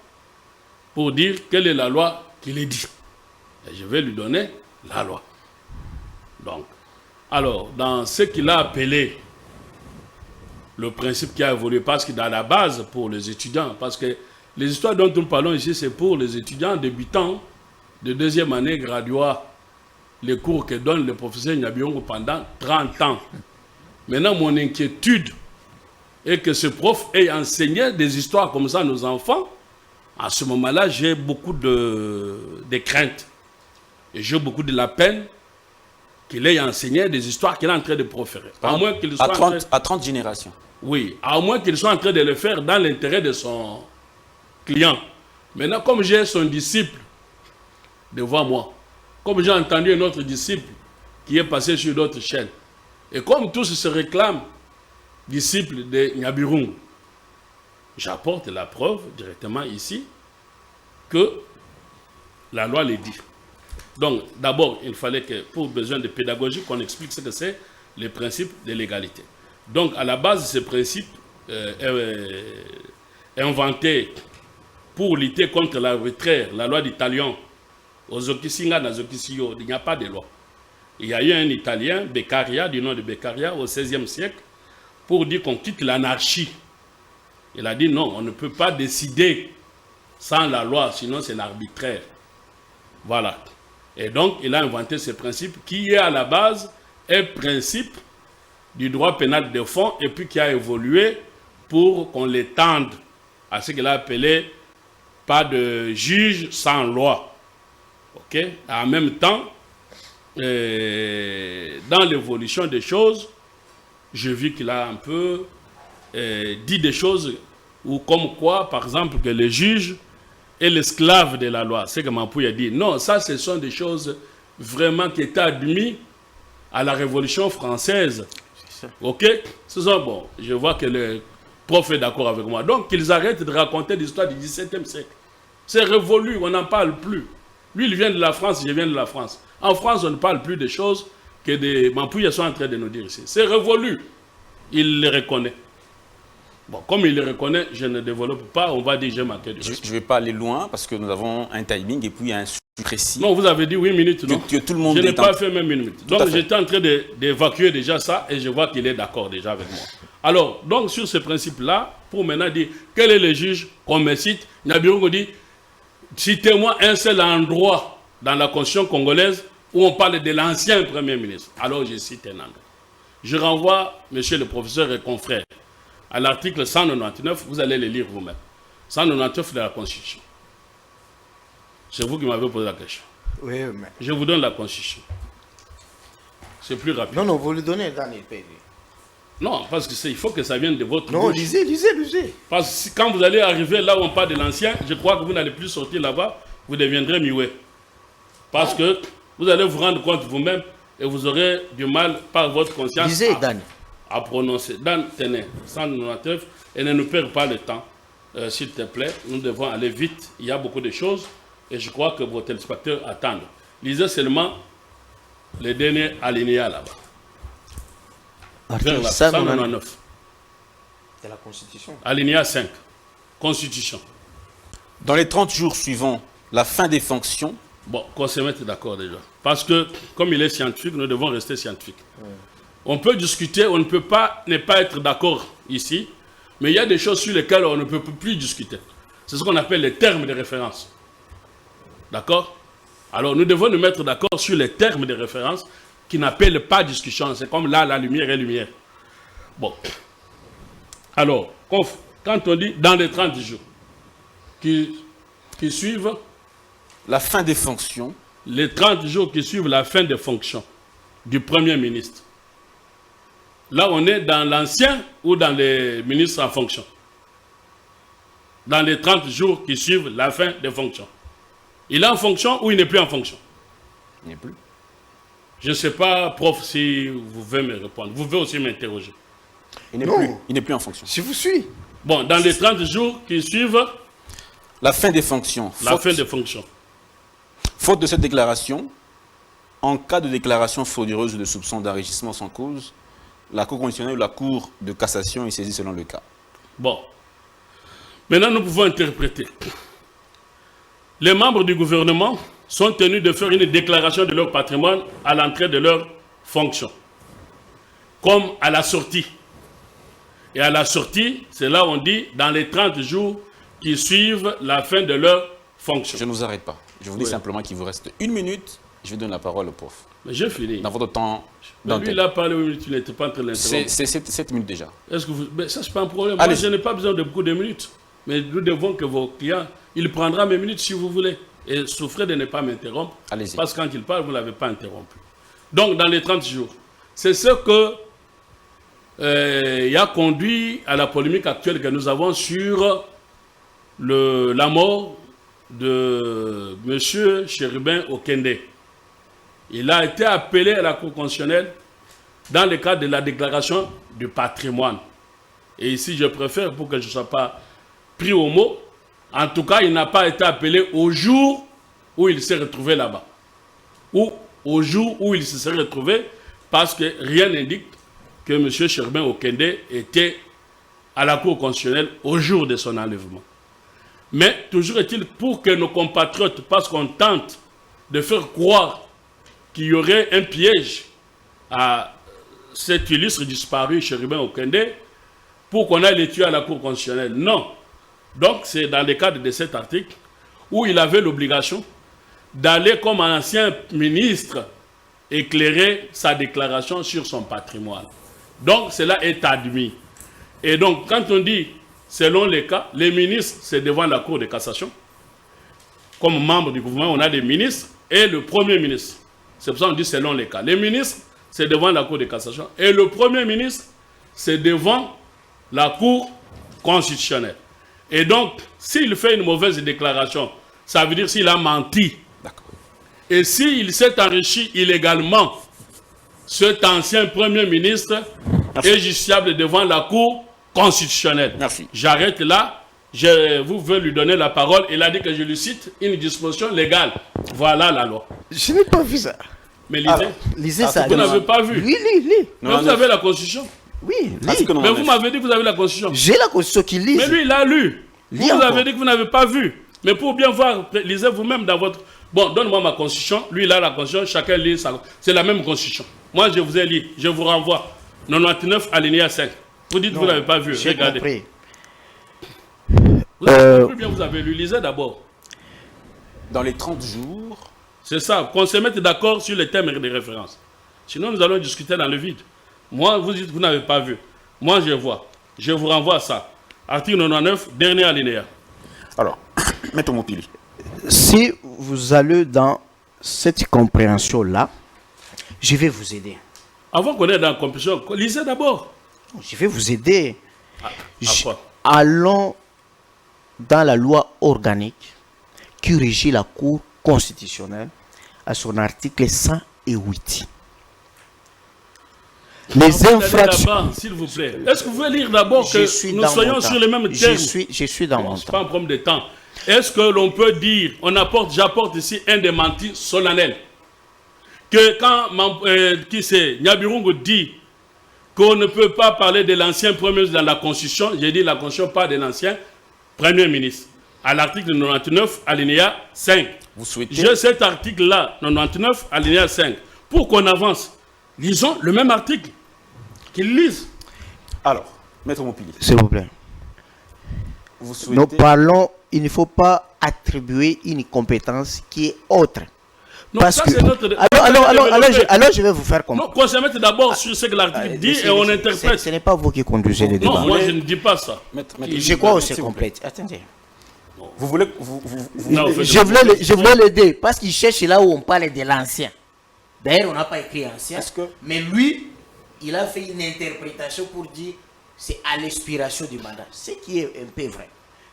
Speaker 3: pour dire quelle est la loi qu'il est dit. Et je vais lui donner la loi. Donc, Alors, dans ce qu'il a appelé le principe qui a évolué, parce que dans la base pour les étudiants, parce que les histoires dont nous parlons ici, c'est pour les étudiants débutants de deuxième année graduat, les cours que donne le professeur Nyabiongo pendant 30 ans. Maintenant, mon inquiétude est que ce prof ait enseigné des histoires comme ça à nos enfants. À ce moment-là, j'ai beaucoup de craintes. Et j'ai beaucoup de la peine qu'il ait enseigné des histoires qu'il est en train de proférer. À moins qu'il soit
Speaker 1: à 30 générations.
Speaker 3: Oui, à moins qu'il soit en train de le faire dans l'intérêt de son client. Maintenant, comme j'ai son disciple devant moi, comme j'ai entendu un autre disciple qui est passé sur d'autres chaînes, et comme tous se réclament disciples de Nyabirungu, j'apporte la preuve directement ici que la loi le dit. Donc, d'abord, il fallait que, pour besoin de pédagogie, qu'on explique ce que c'est les principes de l'égalité. Donc, à la base de ces principes inventés pour lutter contre l'arbitraire, la loi d'Italien, aux Zokisinga, dans Zokisiyo, il n'y a pas de loi. Il y a eu un Italien, Beccaria, du nom de Beccaria, au XVIe siècle, pour dire qu'on quitte l'anarchie. Il a dit non, on ne peut pas décider sans la loi, sinon c'est l'arbitraire. Voilà. Et donc, il a inventé ce principe qui est à la base un principe du droit pénal de fond et puis qui a évolué pour qu'on l'étende à ce qu'il a appelé pas de juge sans loi. Ok? En même temps, dans l'évolution des choses, je vis qu'il a un peu dit des choses ou comme quoi, par exemple, que le juge est l'esclave de la loi. C'est que Mampouy a dit. Non, ça, ce sont des choses vraiment qui étaient admises à la Révolution française. Ok? Ce sont bon. Je vois que le prof est d'accord avec moi. Donc, qu'ils arrêtent de raconter l'histoire du XVIIe siècle. C'est révolu, on n'en parle plus. Lui, il vient de la France, je viens de la France. En France, on ne parle plus des choses que des Mampouilles sont en train de nous dire ici. C'est révolu. Il le reconnaît. Bon, comme il le reconnaît, je ne développe pas, on va dire j'ai manqué de respect.
Speaker 1: Je ne vais pas aller loin parce que nous avons un timing et puis un sujet précis.
Speaker 3: Non, vous avez dit 8 minutes, non?
Speaker 1: Que tout le monde
Speaker 3: je n'ai pas fait même 1 minute.
Speaker 1: Tout
Speaker 3: Donc j'étais en train d'évacuer déjà ça et je vois qu'il est d'accord déjà avec moi. Alors, donc sur ce principe-là, pour maintenant dire quel est le juge qu'on me cite, Nyabirungu dit, citez-moi un seul endroit dans la Constitution congolaise où on parle de l'ancien Premier ministre. Alors je cite un endroit. Je renvoie, monsieur le professeur et confrère, à l'article 199, vous allez le lire vous-même. 199 de la Constitution. C'est vous qui m'avez posé la question.
Speaker 2: Oui, mais...
Speaker 3: Je vous donne la Constitution. C'est plus rapide.
Speaker 2: Non, vous le donnez dans les pays.
Speaker 3: Non, parce qu'il faut que ça vienne de votre
Speaker 2: Non,
Speaker 3: bouche.
Speaker 2: lisez.
Speaker 3: Parce que quand vous allez arriver là où on parle de l'ancien, je crois que vous n'allez plus sortir là-bas, vous deviendrez muet. Parce que vous allez vous rendre compte vous-même et vous aurez du mal par votre conscience
Speaker 2: Lisez, Dan.
Speaker 3: à prononcer. Dan, tenez, 199, et ne nous perds pas le temps, s'il te plaît. Nous devons aller vite. Il y a beaucoup de choses et je crois que vos téléspectateurs attendent. Lisez seulement les derniers alinéas là-bas. Vers la 199.
Speaker 2: De la Constitution.
Speaker 3: Alinéa 5. Constitution.
Speaker 1: Dans les 30 jours suivant la fin des fonctions.
Speaker 3: Bon, qu'on se mette d'accord déjà. Parce que, comme il est scientifique, nous devons rester scientifiques. On peut discuter, on ne peut pas ne pas être d'accord ici, mais il y a des choses sur lesquelles on ne peut plus discuter. C'est ce qu'on appelle les termes de référence. D'accord? Alors, nous devons nous mettre d'accord sur les termes de référence qui n'appellent pas discussion. C'est comme là, la lumière est lumière. Bon. Alors, quand on dit dans les 30 jours qui suivent
Speaker 1: la fin des fonctions.
Speaker 3: Les 30 jours qui suivent la fin des fonctions du Premier ministre. Là, on est dans l'ancien ou dans les ministres en fonction. Dans les 30 jours qui suivent la fin des fonctions. Il est en fonction ou il n'est plus en fonction?
Speaker 1: Il n'est plus.
Speaker 3: Je ne sais pas, prof, si vous pouvez me répondre. Vous pouvez aussi m'interroger.
Speaker 1: Il n'est plus en fonction.
Speaker 2: Je vous suis.
Speaker 3: Bon, dans les 30 jours qui suivent
Speaker 1: la fin des fonctions.
Speaker 3: La fin des fonctions.
Speaker 1: Faute de cette déclaration, en cas de déclaration frauduleuse ou de soupçon d'enrichissement sans cause, la Cour constitutionnelle ou la Cour de cassation est saisie selon le cas.
Speaker 3: Bon. Maintenant, nous pouvons interpréter. Les membres du gouvernement sont tenus de faire une déclaration de leur patrimoine à l'entrée de leur fonction. comme à la sortie. Et à la sortie, c'est là où on dit dans les 30 jours qui suivent la fin de leur fonction.
Speaker 1: Je ne vous arrête pas. Je vous dis simplement qu'il vous reste 1 minute. Je vais donner la parole au prof.
Speaker 3: Mais j'ai fini.
Speaker 1: Dans votre temps.
Speaker 3: Mais lui, il a parlé 1 minute, tu n'étais pas en train de l'interrompre.
Speaker 1: C'est 7 minutes déjà.
Speaker 3: Est-ce que vous... Mais ça, c'est pas un problème.
Speaker 1: Allez.
Speaker 3: Moi, je n'ai pas besoin de beaucoup de minutes. Mais nous devons que vos clients, il prendra mes minutes si vous voulez. Et souffrez de ne pas m'interrompre.
Speaker 1: Allez-y.
Speaker 3: Parce que quand il parle, vous ne l'avez pas interrompu. Donc, dans les 30 jours, c'est ce que il a conduit à la polémique actuelle que nous avons sur la mort de M. Chérubin Okende. Il a été appelé à la Cour constitutionnelle dans le cadre de la déclaration du patrimoine. Et ici, je préfère, pour que je ne sois pas pris au mot, en tout cas, il n'a pas été appelé au jour où il s'est retrouvé là-bas. Ou au jour où il se serait retrouvé, parce que rien n'indique que M. Chérubin Okende était à la Cour constitutionnelle au jour de son enlèvement. Mais toujours est-il pour que nos compatriotes, parce qu'on tente de faire croire qu'il y aurait un piège à cet illustre disparu, Chérubin Okende, pour qu'on aille les tuer à la Cour constitutionnelle. Non. Donc, c'est dans le cadre de cet article où il avait l'obligation d'aller comme un ancien ministre éclairer sa déclaration sur son patrimoine. Donc, cela est admis. Et donc, quand on dit, selon les cas, les ministres, c'est devant la Cour de cassation. Comme membre du gouvernement, on a des ministres et le Premier ministre. C'est pour ça qu'on dit selon les cas. Les ministres, c'est devant la Cour de cassation. Et le Premier ministre, c'est devant la Cour constitutionnelle. Et donc, s'il fait une mauvaise déclaration, ça veut dire s'il a menti. Et s'il s'est enrichi illégalement, cet ancien Premier ministre est justiciable devant la Cour constitutionnelle.
Speaker 1: Merci.
Speaker 3: J'arrête là. Je vous veux lui donner la parole. Il a dit que je lui cite une disposition légale. Voilà la loi.
Speaker 2: Je n'ai pas vu ça.
Speaker 3: Mais lisez.
Speaker 2: Lisez ça.
Speaker 3: Vous n'avez pas vu.
Speaker 2: Oui, lis.
Speaker 3: Mais vous avez la Constitution.
Speaker 2: Oui,
Speaker 1: Article
Speaker 2: lis.
Speaker 1: 99.
Speaker 3: Mais vous m'avez dit que vous avez la Constitution.
Speaker 2: J'ai la Constitution qui lit.
Speaker 3: Mais lui, il a lu. Vous
Speaker 2: Lis encore.
Speaker 3: avez dit que vous n'avez pas vu. Mais pour bien voir, lisez vous-même dans votre... Bon, donne-moi ma Constitution. Lui, il a la Constitution. Chacun lit ça. C'est la même Constitution. Moi, je vous ai lu. Je vous renvoie. 99 alinéa 5. Vous dites que vous n'avez pas vu.
Speaker 2: J'ai
Speaker 3: Regardez.
Speaker 2: compris.
Speaker 3: Vous avez compris bien, vous avez lu. Lisez d'abord.
Speaker 1: Dans les 30 jours,
Speaker 3: C'est ça. Qu'on se mette d'accord sur les thèmes et les références. Sinon, nous allons discuter dans le vide. Moi, vous dites que vous n'avez pas vu. Moi, je vois. Je vous renvoie à ça. Article 99, dernier alinéa.
Speaker 1: alors, Maître Mopili.
Speaker 2: Si vous allez dans cette compréhension-là, je vais vous aider.
Speaker 3: Avant qu'on ait dans la compétition, lisez d'abord.
Speaker 2: Je vais vous aider.
Speaker 3: À quoi?
Speaker 2: Allons dans la loi organique qui régit la Cour constitutionnelle à son article 108. Les infractions...
Speaker 3: S'il vous plaît. Est-ce que vous pouvez lire d'abord
Speaker 2: Je
Speaker 3: que
Speaker 2: suis
Speaker 3: nous
Speaker 2: dans
Speaker 3: soyons
Speaker 2: mon
Speaker 3: sur
Speaker 2: temps.
Speaker 3: les mêmes termes?
Speaker 2: Je suis dans mon
Speaker 3: C'est
Speaker 2: temps.
Speaker 3: pas un problème de temps. Est-ce que l'on peut dire, j'apporte ici un démenti solennel, que quand qui c'est, Nyabirungu dit qu'on ne peut pas parler de l'ancien Premier ministre dans la Constitution, j'ai dit la Constitution pas de l'ancien Premier ministre. À l'article 99, alinéa 5.
Speaker 1: Vous souhaitez...
Speaker 3: J'ai cet article-là, 99, alinéa 5. Pour qu'on avance, lisons le même article. Qu'ils lisent.
Speaker 1: Alors, Maître Mopili,
Speaker 2: S'il vous plaît.
Speaker 1: vous
Speaker 2: Nous
Speaker 1: souhaitez...
Speaker 2: parlons, il ne faut pas attribuer une compétence qui est autre.
Speaker 3: Non,
Speaker 2: Parce
Speaker 3: ça,
Speaker 2: que...
Speaker 3: c'est notre...
Speaker 2: Alors, je vais vous faire
Speaker 3: Non,
Speaker 2: comprendre.
Speaker 3: qu'on se mette d'abord sur ce que l'article dit et on interprète.
Speaker 2: Ce n'est pas vous qui conduisez le débat.
Speaker 3: Non, moi je ne dis pas ça.
Speaker 1: Maître,
Speaker 2: Je crois que c'est complète. Attendez.
Speaker 1: Vous voulez...
Speaker 3: Non,
Speaker 2: Je voulais l'aider parce qu'il cherche là où on parle de l'ancien. D'ailleurs, on n'a pas écrit ancien.
Speaker 1: Est-ce que...
Speaker 2: Mais lui, il a fait une interprétation pour dire c'est à l'expiration du mandat. Ce qui est un peu vrai.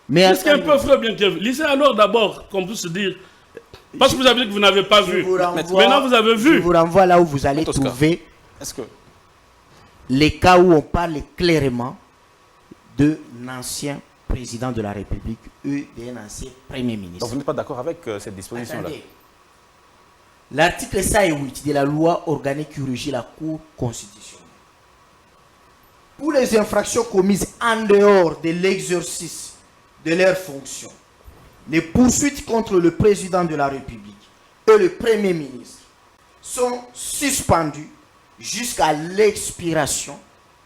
Speaker 2: Mais
Speaker 3: Est-ce qu'il y a un peu frère bien que... Lisez alors d'abord, qu'on puisse se dire... Parce que vous avez dit que vous n'avez pas vu. Maintenant, vous avez vu.
Speaker 2: Je vous renvoie là où vous allez
Speaker 1: Tosca.
Speaker 2: trouver
Speaker 1: Est-ce que...
Speaker 2: les cas où on parle clairement d'un ancien président de la République et d'un ancien Premier ministre.
Speaker 1: Donc vous n'êtes pas d'accord avec cette disposition-là?
Speaker 2: Attendez. L'article 108 de la loi organique qui régit la Cour constitutionnelle. Pour les infractions commises en dehors de l'exercice de leurs fonctions, les poursuites contre le président de la République et le Premier ministre sont suspendues jusqu'à l'expiration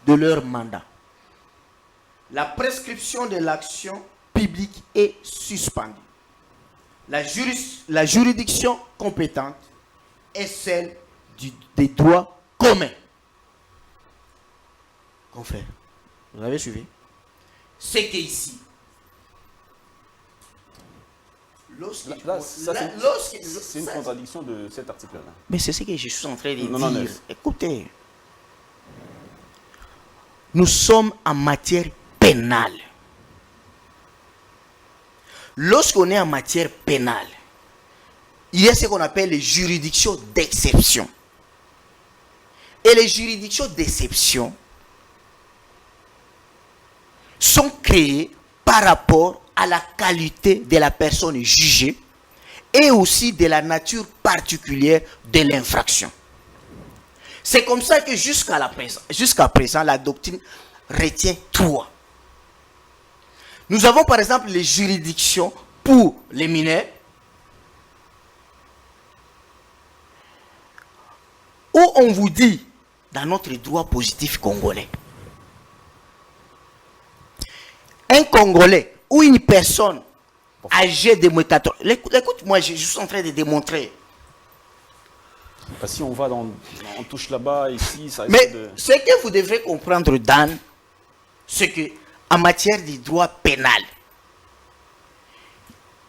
Speaker 2: de leur mandat. La prescription de l'action publique est suspendue. La juridiction compétente est celle des droits communs. Confrère, vous avez suivi? C'est qu'ici,
Speaker 1: c'est une contradiction de cet article-là.
Speaker 2: Mais c'est ce que je suis en train de dire.
Speaker 1: Non.
Speaker 2: Écoutez, nous sommes en matière pénale. Lorsqu'on est en matière pénale, il y a ce qu'on appelle les juridictions d'exception. Et les juridictions d'exception sont créées par rapport à la qualité de la personne jugée et aussi de la nature particulière de l'infraction. C'est comme ça que jusqu'à présent, la doctrine retient trois. Nous avons par exemple les juridictions pour les mineurs, où on vous dit, dans notre droit positif congolais, un Congolais ou une personne âgée de moins de 14 ans, écoute-moi, je suis en train de démontrer.
Speaker 1: Si on va on touche là-bas, ici, ça
Speaker 2: Mais ce que vous devrez comprendre, Dan, c'est que en matière de droit pénal,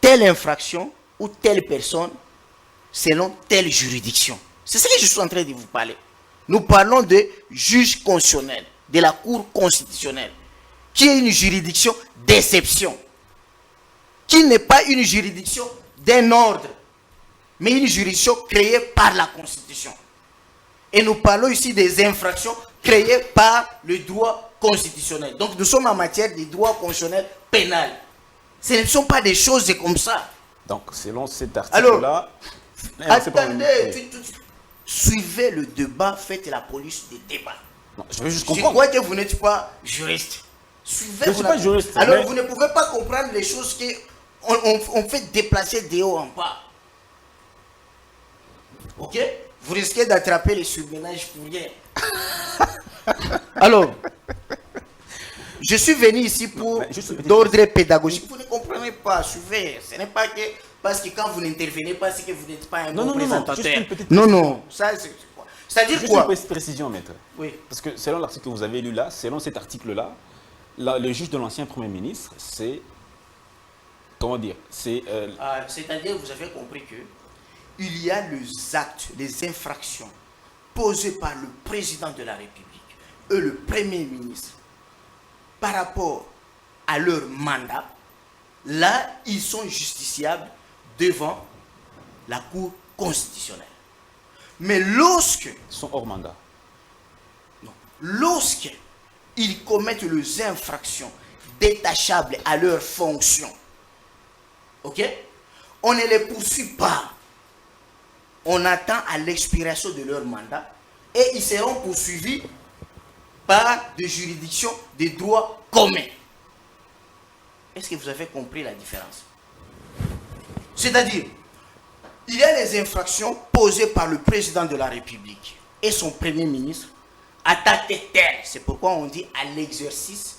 Speaker 2: telle infraction ou telle personne, selon telle juridiction. C'est ce que je suis en train de vous parler. Nous parlons de juge constitutionnel, de la Cour constitutionnelle, qui est une juridiction d'exception, qui n'est pas une juridiction d'un ordre, mais une juridiction créée par la Constitution. Et nous parlons ici des infractions créées par le droit constitutionnel. Donc nous sommes en matière de droit constitutionnel pénal. Ce ne sont pas des choses comme ça.
Speaker 1: Donc selon cet article-là...
Speaker 2: Alors, attendez, suivez le débat, faites la police des débats.
Speaker 1: Non, je veux juste comprendre.
Speaker 2: Je crois que vous n'êtes pas juriste. Suivez.
Speaker 1: Je ne suis pas juriste.
Speaker 2: Alors
Speaker 1: mais...
Speaker 2: vous ne pouvez pas comprendre les choses qu'on fait déplacer de haut en bas. Ok? Vous risquez d'attraper les surménages pour rien. Alors, je suis venu ici pour d'ordre pédagogique. Vous ne comprenez pas, suivez. Ce n'est pas que parce que quand vous n'intervenez pas, c'est que vous n'êtes pas un bon présentateur. Non. Ça, c'est quoi? C'est-à-dire quoi?
Speaker 1: Juste une précision, maître.
Speaker 2: Oui.
Speaker 1: Parce que selon l'article que vous avez lu là, selon cet article-là, le juge de l'ancien Premier ministre, c'est... Comment dire?
Speaker 2: C'est-à-dire, vous avez compris que il y a les actes, les infractions posées par le président de la République et le Premier ministre par rapport à leur mandat. Là, ils sont justiciables devant la Cour constitutionnelle. Mais lorsque...
Speaker 1: Ils sont hors mandat.
Speaker 2: Non. Lorsqu'ils commettent les infractions détachables à leur fonction, ok? On ne les poursuit pas. On attend à l'expiration de leur mandat et ils seront poursuivis par des juridictions de droit commun. Est-ce que vous avez compris la différence? C'est-à-dire, il y a les infractions posées par le président de la République et son Premier ministre à tête terre. C'est pourquoi on dit à l'exercice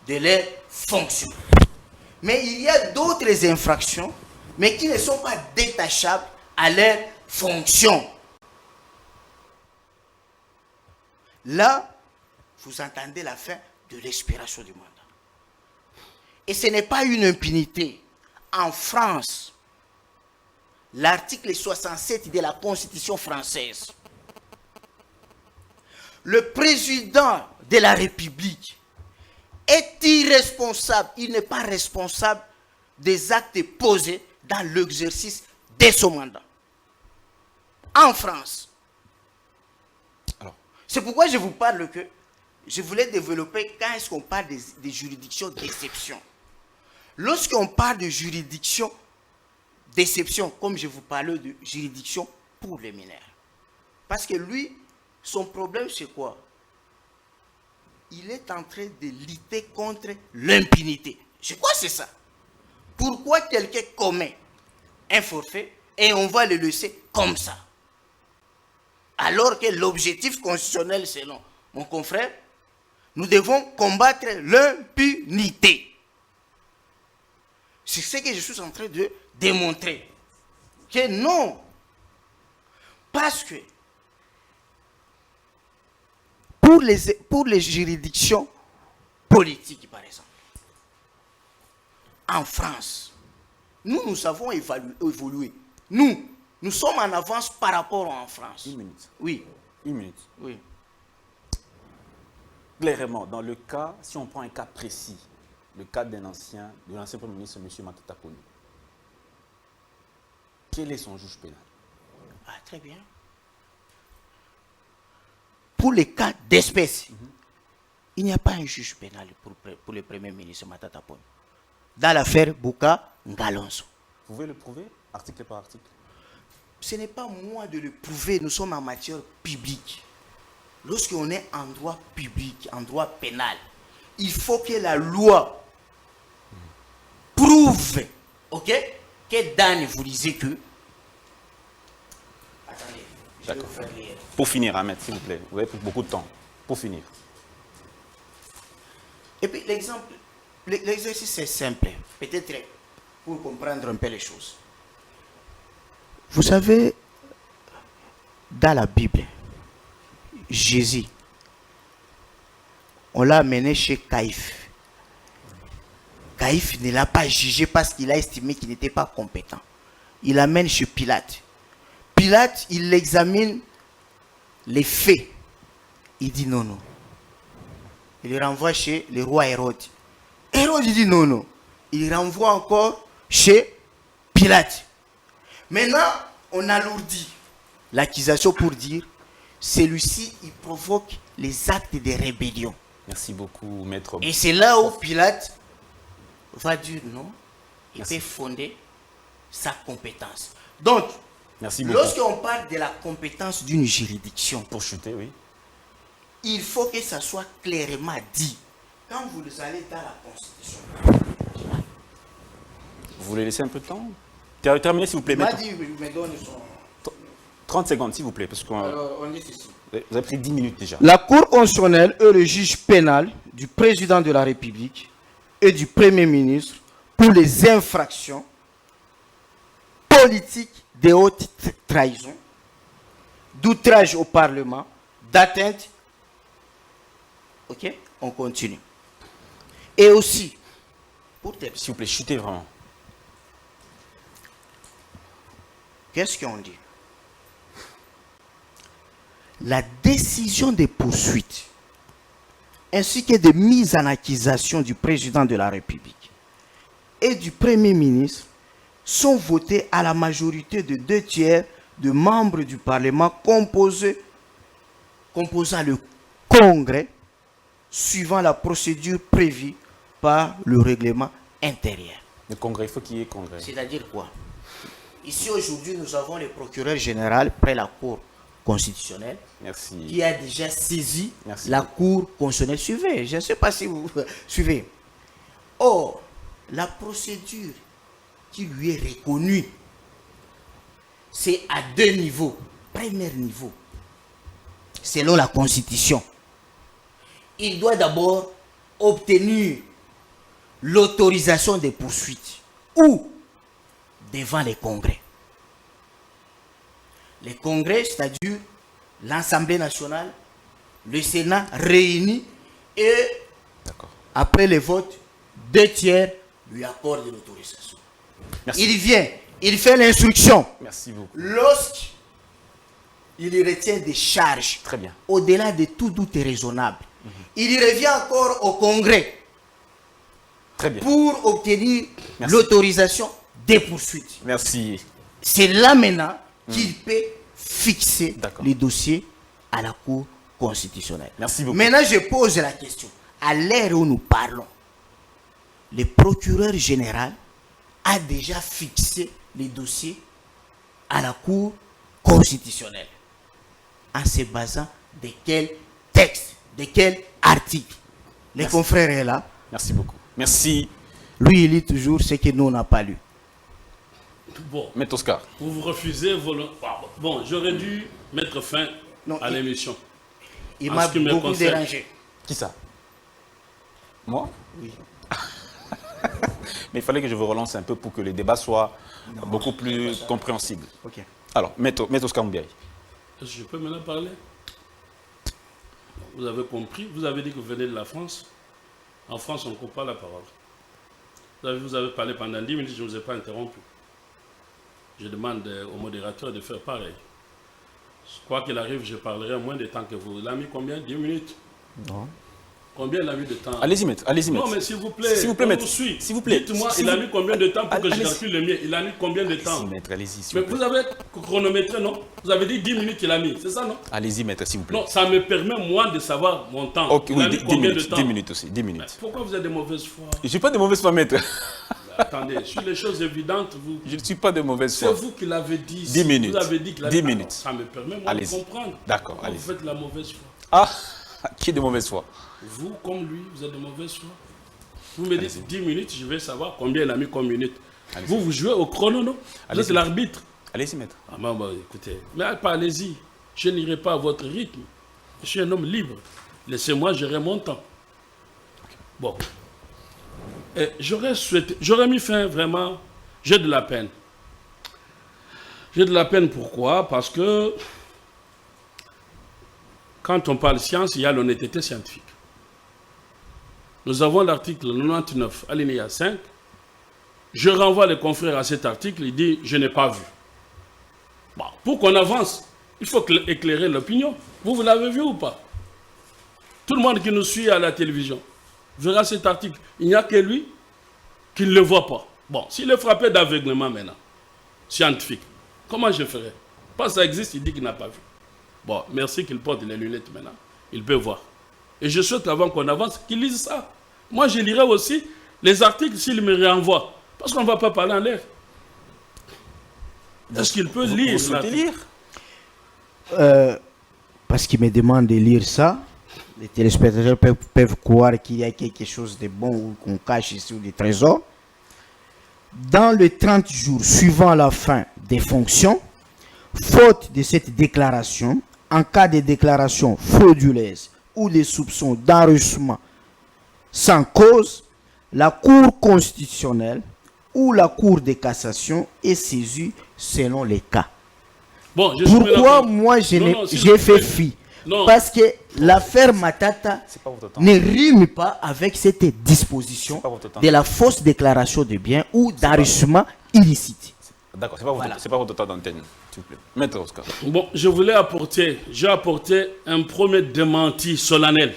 Speaker 2: de leurs fonctions. Mais il y a d'autres infractions, mais qui ne sont pas détachables à leurs fonctions. Là, vous entendez la fin de l'expiration du mandat. Et ce n'est pas une impunité. En France, l'article 67 de la Constitution française, le président de la République est irresponsable. Il n'est pas responsable des actes posés dans l'exercice de son mandat. En France. Alors, c'est pourquoi je vous parle que je voulais développer quand est-ce qu'on parle des juridictions d'exception. Lorsqu'on parle de juridiction d'exception, comme je vous parlais de juridiction pour les mineurs. Parce que lui, son problème c'est quoi? Il est en train de lutter contre l'impunité. Je crois que c'est ça. Pourquoi quelqu'un commet un forfait et on va le laisser comme ça? Alors que l'objectif constitutionnel, selon mon confrère, nous devons combattre l'impunité. C'est ce que je suis en train de démontrer. Que non. Parce que pour les juridictions politiques, par exemple, en France, nous avons évolué. Nous sommes en avance par rapport en France.
Speaker 1: Une minute.
Speaker 2: Oui.
Speaker 1: Une minute.
Speaker 2: Oui.
Speaker 1: Clairement, dans le cas, si on prend un cas précis, le cas de l'ancien Premier ministre, M. Matata Ponyo, quel est son juge pénal?
Speaker 2: Ah, très bien. Pour les cas d'espèce, il n'y a pas un juge pénal pour le Premier ministre Matata Ponyo. Dans l'affaire Bouka Ngalonso.
Speaker 1: Vous pouvez le prouver, article par article?
Speaker 2: Ce n'est pas moi de le prouver, nous sommes en matière publique. Lorsqu'on est en droit public, en droit pénal, il faut que la loi prouve, ok, que Dan vous disait que... Attendez, je vais vous faire lire.
Speaker 1: Pour finir, Ahmed, s'il vous plaît, vous avez pris beaucoup de temps. Pour finir.
Speaker 2: Et puis l'exemple, l'exercice est simple, peut-être pour comprendre un peu les choses. Vous savez, dans la Bible, Jésus, on l'a amené chez Caïphe. Caïphe ne l'a pas jugé parce qu'il a estimé qu'il n'était pas compétent. Il l'amène chez Pilate. Pilate, il examine les faits. Il dit non, non. Il le renvoie chez le roi Hérode. Hérode, il dit non, non. Il renvoie encore chez Pilate. Maintenant, on alourdit l'accusation pour dire celui-ci, il provoque les actes de rébellion.
Speaker 1: Merci beaucoup, maître.
Speaker 2: Et c'est là où Pilate va dire non. Il peut fonder sa compétence. Donc, lorsqu'on parle de la compétence d'une juridiction,
Speaker 1: pour chuter, oui,
Speaker 2: il faut que ça soit clairement dit. Quand vous allez dans la Constitution.
Speaker 1: Vous voulez laisser un peu de temps? Terminez, s'il vous plaît.
Speaker 2: Il m'a dit, me donne son...
Speaker 1: 30 secondes, s'il vous plaît, parce qu'on
Speaker 2: on est ici.
Speaker 1: vous avez pris 10 minutes déjà.
Speaker 2: La Cour constitutionnelle est le juge pénal du président de la République et du Premier ministre pour les infractions politiques de haute trahison, d'outrage au Parlement, d'atteinte. Ok, on continue. Et aussi, pour
Speaker 1: s'il vous plaît, chutez vraiment.
Speaker 2: Qu'est-ce qu'on dit? La décision de poursuite ainsi que de mise en accusation du président de la République et du Premier ministre sont votées à la majorité de 2/3 de membres du Parlement composant le Congrès suivant la procédure prévue par le règlement intérieur.
Speaker 1: Le Congrès, il faut qu'il y ait Congrès.
Speaker 2: C'est-à-dire quoi? Ici aujourd'hui, nous avons le procureur général près la Cour constitutionnelle.
Speaker 1: Merci.
Speaker 2: Qui a déjà saisi la Cour constitutionnelle. Suivez, je ne sais pas si vous suivez. Or, la procédure qui lui est reconnue, c'est à 2 niveaux. Premier niveau, selon la Constitution, il doit d'abord obtenir l'autorisation des poursuites ou devant les congrès. Les congrès, c'est-à-dire l'Assemblée nationale, le Sénat réunis et après les votes, 2/3 lui accordent l'autorisation. Il vient, il fait l'instruction.
Speaker 1: Merci beaucoup.
Speaker 2: Lorsqu'il retient des charges,
Speaker 1: très bien,
Speaker 2: au-delà de tout doute raisonnable, il revient encore au congrès.
Speaker 1: Très bien.
Speaker 2: Pour obtenir l'autorisation des poursuites.
Speaker 1: Merci.
Speaker 2: C'est là maintenant qu'il peut fixer les dossiers à la Cour constitutionnelle.
Speaker 1: Merci beaucoup.
Speaker 2: Maintenant, je pose la question. À l'heure où nous parlons, le procureur général a déjà fixé les dossiers à la Cour constitutionnelle. En se basant de quel texte, de quel article? Les confrères sont là.
Speaker 1: Merci beaucoup. Merci.
Speaker 2: Lui, il lit toujours ce que nous, on n'a pas lu.
Speaker 3: Bon.
Speaker 1: Maître Oscar.
Speaker 3: Vous refusez volontairement. Bon, j'aurais dû mettre fin
Speaker 2: Non,
Speaker 3: à l'émission.
Speaker 2: Il
Speaker 3: En
Speaker 2: m'a
Speaker 3: ce qui me
Speaker 2: beaucoup
Speaker 3: concerne.
Speaker 2: dérangé.
Speaker 1: Qui ça? Moi?
Speaker 2: Oui.
Speaker 1: Mais il fallait que je vous relance un peu pour que les débats soient beaucoup plus compréhensibles.
Speaker 2: Ok.
Speaker 1: Alors, Maître Oscar Mbiaye.
Speaker 3: Est-ce que je peux maintenant parler? Vous avez compris, vous avez dit que vous venez de la France. En France, on ne coupe pas la parole. Vous avez parlé pendant 10 minutes, je ne vous ai pas interrompu. Je demande au modérateur de faire pareil. Quoi qu'il arrive, je parlerai moins de temps que vous. Il a mis combien? 10 minutes?
Speaker 2: Non.
Speaker 3: Combien il a mis de temps?
Speaker 1: Allez-y, Maître. Allez-y, Maître.
Speaker 3: Non, mais s'il vous plaît,
Speaker 1: Maître.
Speaker 3: on vous suit.
Speaker 1: S'il vous plaît.
Speaker 3: Dites-moi, il a mis combien de temps pour que je
Speaker 1: Allez-y.
Speaker 3: calcule le mien? Il a mis combien de temps?
Speaker 1: Allez-y, Maître. Allez-y, s'il
Speaker 3: Mais
Speaker 1: vous plaît.
Speaker 3: vous avez chronométré, non? Vous avez dit 10 minutes qu'il a mis, c'est ça, non?
Speaker 1: Allez-y, Maître, s'il vous plaît.
Speaker 3: Non, ça me permet, moi, de savoir mon temps.
Speaker 1: Ok,
Speaker 3: Il a
Speaker 1: oui,
Speaker 3: mis
Speaker 1: 10
Speaker 3: combien de
Speaker 1: minutes.
Speaker 3: temps?
Speaker 1: 10 minutes aussi. 10 minutes.
Speaker 3: Pourquoi vous êtes de mauvaise foi?
Speaker 1: Je ne suis pas de mauvaise foi, Maître.
Speaker 3: Attendez, sur les choses évidentes, vous...
Speaker 1: Je ne suis pas de mauvaise
Speaker 3: C'est
Speaker 1: foi.
Speaker 3: vous qui l'avez dit.
Speaker 1: 10 minutes.
Speaker 3: Vous avez dit qu'il a
Speaker 1: 10
Speaker 3: dit...
Speaker 1: minutes.
Speaker 3: Ça me permet, moi, de
Speaker 1: Allez-y.
Speaker 3: comprendre.
Speaker 1: D'accord,
Speaker 3: Pourquoi
Speaker 1: allez-y.
Speaker 3: vous faites la mauvaise foi?
Speaker 1: Ah, qui est de mauvaise foi?
Speaker 3: Vous, comme lui, vous êtes de mauvaise foi. Vous me dites 10 minutes, je vais savoir combien il a mis comme minutes. Vous, vous jouez au chrono, non? Vous
Speaker 1: Allez-y.
Speaker 3: êtes l'arbitre.
Speaker 1: Allez-y, Maître.
Speaker 3: Ah, bah, écoutez, mais allez-y. Je n'irai pas à votre rythme. Je suis un homme libre. Laissez-moi gérer mon temps. Bon. J'aurais mis fin vraiment. J'ai de la peine. J'ai de la peine pourquoi? Parce que quand on parle science, il y a l'honnêteté scientifique. Nous avons l'article 99, alinéa 5. Je renvoie les confrères à cet article, il dit « Je n'ai pas vu ». Bon, pour qu'on avance, il faut éclairer l'opinion. Vous l'avez vu ou pas? Tout le monde qui nous suit à la télévision verra cet article. Il n'y a que lui qui ne le voit pas. Bon, s'il est frappé d'aveuglement maintenant, scientifique, comment je ferais? Pas ça existe, il dit qu'il n'a pas vu. Bon, merci qu'il porte les lunettes maintenant. Il peut voir. Et je souhaite, avant qu'on avance, qu'il lise ça. Moi, je lirai aussi les articles s'il me renvoie. Parce qu'on ne va pas parler en l'air. Est-ce qu'il peut lire?
Speaker 1: Vous souhaitez lire?
Speaker 2: Parce qu'il me demande de lire ça. Les téléspectateurs peuvent croire qu'il y a quelque chose de bon ou qu'on cache ici ou des trésors. Dans les 30 jours suivant la fin des fonctions, faute de cette déclaration, en cas de déclaration frauduleuse ou de soupçons d'enrichissement sans cause, la Cour constitutionnelle ou la Cour de cassation est saisie selon les cas.
Speaker 3: Bon, je suis
Speaker 2: Pourquoi
Speaker 3: maintenant-
Speaker 2: moi
Speaker 3: s'il
Speaker 2: j'ai
Speaker 3: vous
Speaker 2: fait
Speaker 3: plaît.
Speaker 2: fi?
Speaker 3: Non.
Speaker 2: Parce que l'affaire Matata
Speaker 1: C'est pas votre temps.
Speaker 2: ne rime pas avec cette disposition
Speaker 1: C'est pas votre temps.
Speaker 2: de la fausse déclaration de biens ou d'enrichissement illicite.
Speaker 1: D'accord, c'est pas votre temps d'antenne, s'il vous plaît. Maître Oscar.
Speaker 3: Bon, j'ai apporté un premier démenti solennel.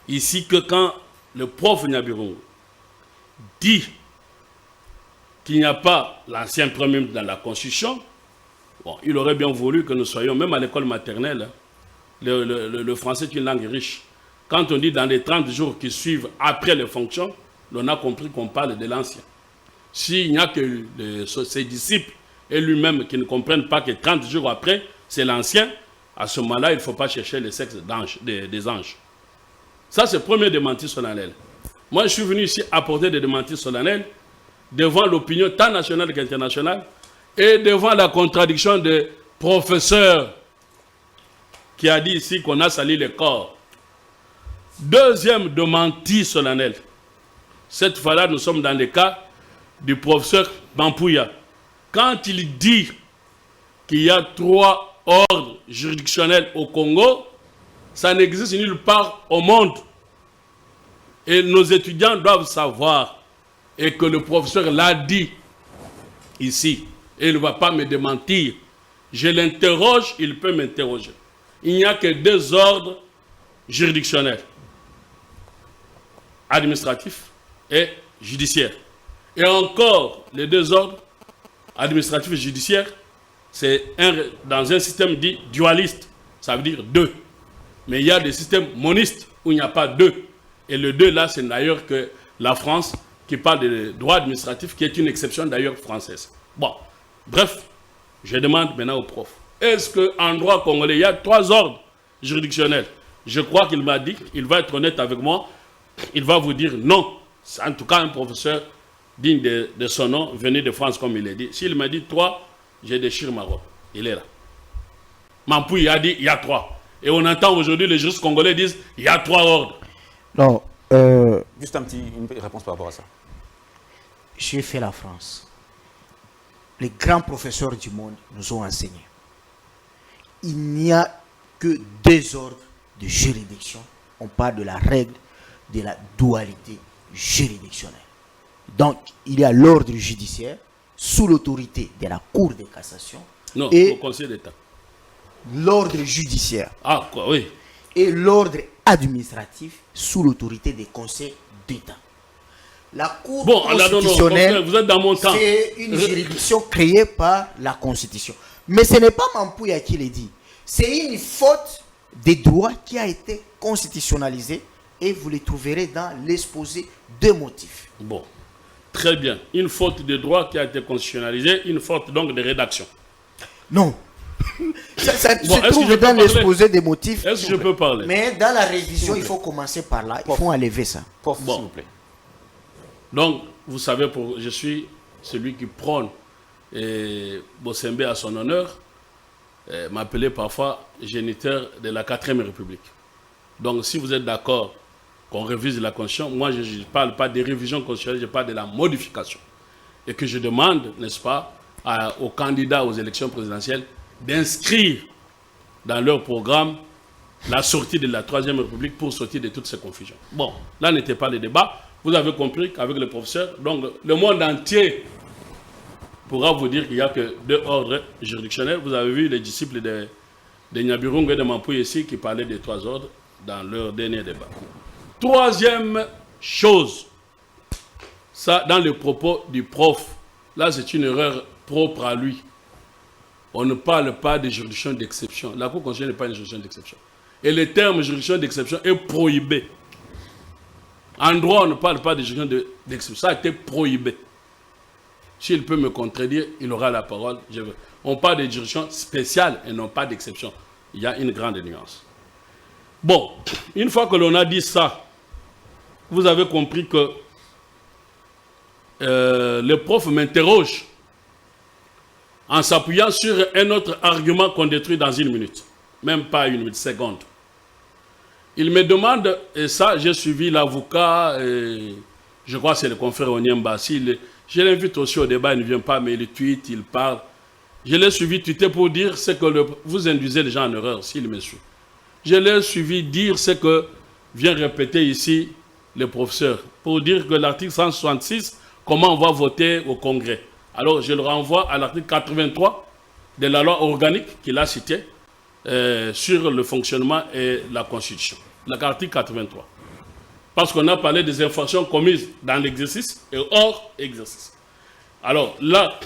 Speaker 3: Ici que quand le prof Nyabirungu dit qu'il n'y a pas l'ancien premier ministre dans la Constitution, bon, il aurait bien voulu que nous soyons, même à l'école maternelle, le français est une langue riche. Quand on dit dans les 30 jours qui suivent après les fonctions, on a compris qu'on parle de l'ancien. S'il n'y a que ses disciples et lui-même qui ne comprennent pas que 30 jours après, c'est l'ancien, à ce moment-là, il ne faut pas chercher le sexe des anges. Ça, c'est le premier démenti solennel. Moi, je suis venu ici apporter des démentis solennels devant l'opinion tant nationale qu'internationale et devant la contradiction des professeurs qui a dit ici qu'on a sali les corps. Deuxième démenti solennel. Cette fois-là, nous sommes dans le cas du professeur Bampouya. Quand il dit qu'il y a 3 ordres juridictionnels au Congo, ça n'existe nulle part au monde. Et nos étudiants doivent savoir, et que le professeur l'a dit ici, et il ne va pas me démentir. Je l'interroge, il peut m'interroger. Il n'y a que 2 ordres juridictionnels, administratifs et judiciaires. Et encore, les 2 ordres, administratifs et judiciaires, c'est dans un système dit dualiste, ça veut dire 2. Mais il y a des systèmes monistes où il n'y a pas 2. Et le 2 là, c'est d'ailleurs que la France qui parle de droit administratif, qui est une exception d'ailleurs française. Bon, bref, je demande maintenant au prof. Est-ce qu'en droit congolais, il y a 3 ordres juridictionnels? Je crois qu'il m'a dit, il va être honnête avec moi, il va vous dire non. C'est en tout cas un professeur digne de son nom, venu de France comme il est dit. S'il m'a dit 3, je déchire ma robe. Il est là. Mampouy a dit il y a 3. Et on entend aujourd'hui les juristes congolais disent il y a 3 ordres.
Speaker 2: Non.
Speaker 1: Juste une réponse par rapport à ça.
Speaker 2: J'ai fait la France. Les grands professeurs du monde nous ont enseigné. Il n'y a que 2 ordres de juridiction. On parle de la règle de la dualité juridictionnelle. Donc, il y a l'ordre judiciaire sous l'autorité de la Cour de cassation.
Speaker 3: Non,
Speaker 2: et
Speaker 3: au Conseil d'État.
Speaker 2: L'ordre judiciaire.
Speaker 3: Ah, quoi, oui.
Speaker 2: Et l'ordre administratif sous l'autorité des conseils d'État. La Cour constitutionnelle,
Speaker 3: non, vous êtes dans mon temps.
Speaker 2: C'est une juridiction créée par la Constitution. Mais ce n'est pas Mampouya qui le dit. C'est une faute des droits qui a été constitutionnalisée et vous les trouverez dans l'exposé de motifs.
Speaker 3: Bon, très bien. Une faute de droit qui a été constitutionnalisée, une faute donc de rédaction.
Speaker 2: Non. Ça se trouve dans l'exposé des motifs.
Speaker 3: Est-ce que je peux parler?
Speaker 2: Mais dans la révision, il faut commencer par là. Il faut enlever ça.
Speaker 3: Bon.
Speaker 1: S'il vous plaît.
Speaker 3: Donc, vous savez, je suis celui qui prône Bossembe à son honneur, m'appelait parfois géniteur de la 4e République. Donc, si vous êtes d'accord qu'on révise la Constitution, moi, je ne parle pas des révisions constitutionnelles, je parle de la modification. Et que je demande, n'est-ce pas, aux candidats aux élections présidentielles d'inscrire dans leur programme la sortie de la 3e République pour sortir de toutes ces confusions. Bon, là n'était pas le débat. Vous avez compris qu'avec le professeur, donc le monde entier pourra vous dire qu'il n'y a que 2 ordres juridictionnels. Vous avez vu les disciples de Nyabirungu et de Mampouy ici qui parlaient des 3 ordres dans leur dernier débat. 3e chose, ça dans le propos du prof, là c'est une erreur propre à lui. On ne parle pas de juridiction d'exception. La Cour constitutionnelle n'est pas une juridiction d'exception. Et le terme juridiction d'exception est prohibé. En droit, on ne parle pas de juridiction d'exception. Ça a été prohibé. S'il peut me contredire, il aura la parole. On parle de juridiction spéciale et non pas d'exception. Il y a une grande nuance. Bon, une fois que l'on a dit ça, vous avez compris que le prof m'interroge en s'appuyant sur un autre argument qu'on détruit dans 1 minute. Même pas 1 minute, seconde. Il me demande, et ça, j'ai suivi l'avocat, je crois que c'est le confrère Onyemba. Je l'invite aussi au débat, il ne vient pas, mais il tweet, il parle. Je l'ai suivi tweeter pour dire ce que vous induisez les gens en erreur, s'il me suit. Je l'ai suivi dire ce que vient répéter ici le professeur, pour dire que l'article 166, comment on va voter au Congrès. Alors, je le renvoie à l'article 83 de la loi organique qu'il a cité sur le fonctionnement et la Constitution. L'article 83. Parce qu'on a parlé des infractions commises dans l'exercice et hors exercice. Alors, là,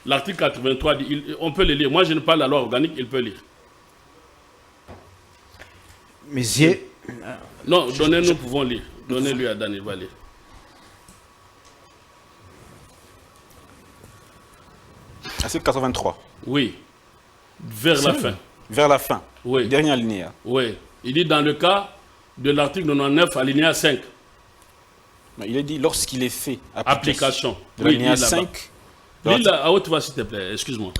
Speaker 3: l'article 83 dit, on peut le lire. Moi, je ne parle de la loi organique, il peut lire.
Speaker 2: Monsieur...
Speaker 3: Non, donnez-nous, pouvons lire. Donnez-lui à Dan, il va lire.
Speaker 1: Article 83.
Speaker 3: Oui. Vers la fin.
Speaker 1: Vers la fin.
Speaker 3: Oui.
Speaker 1: Dernière linéa.
Speaker 3: Oui. Il dit dans le cas de l'article 99, alinéa 5.
Speaker 1: Non, il a dit lorsqu'il est fait
Speaker 3: application.
Speaker 1: De l'alinéa 5.
Speaker 3: Lis à haute voix, s'il te plaît. Excuse-moi.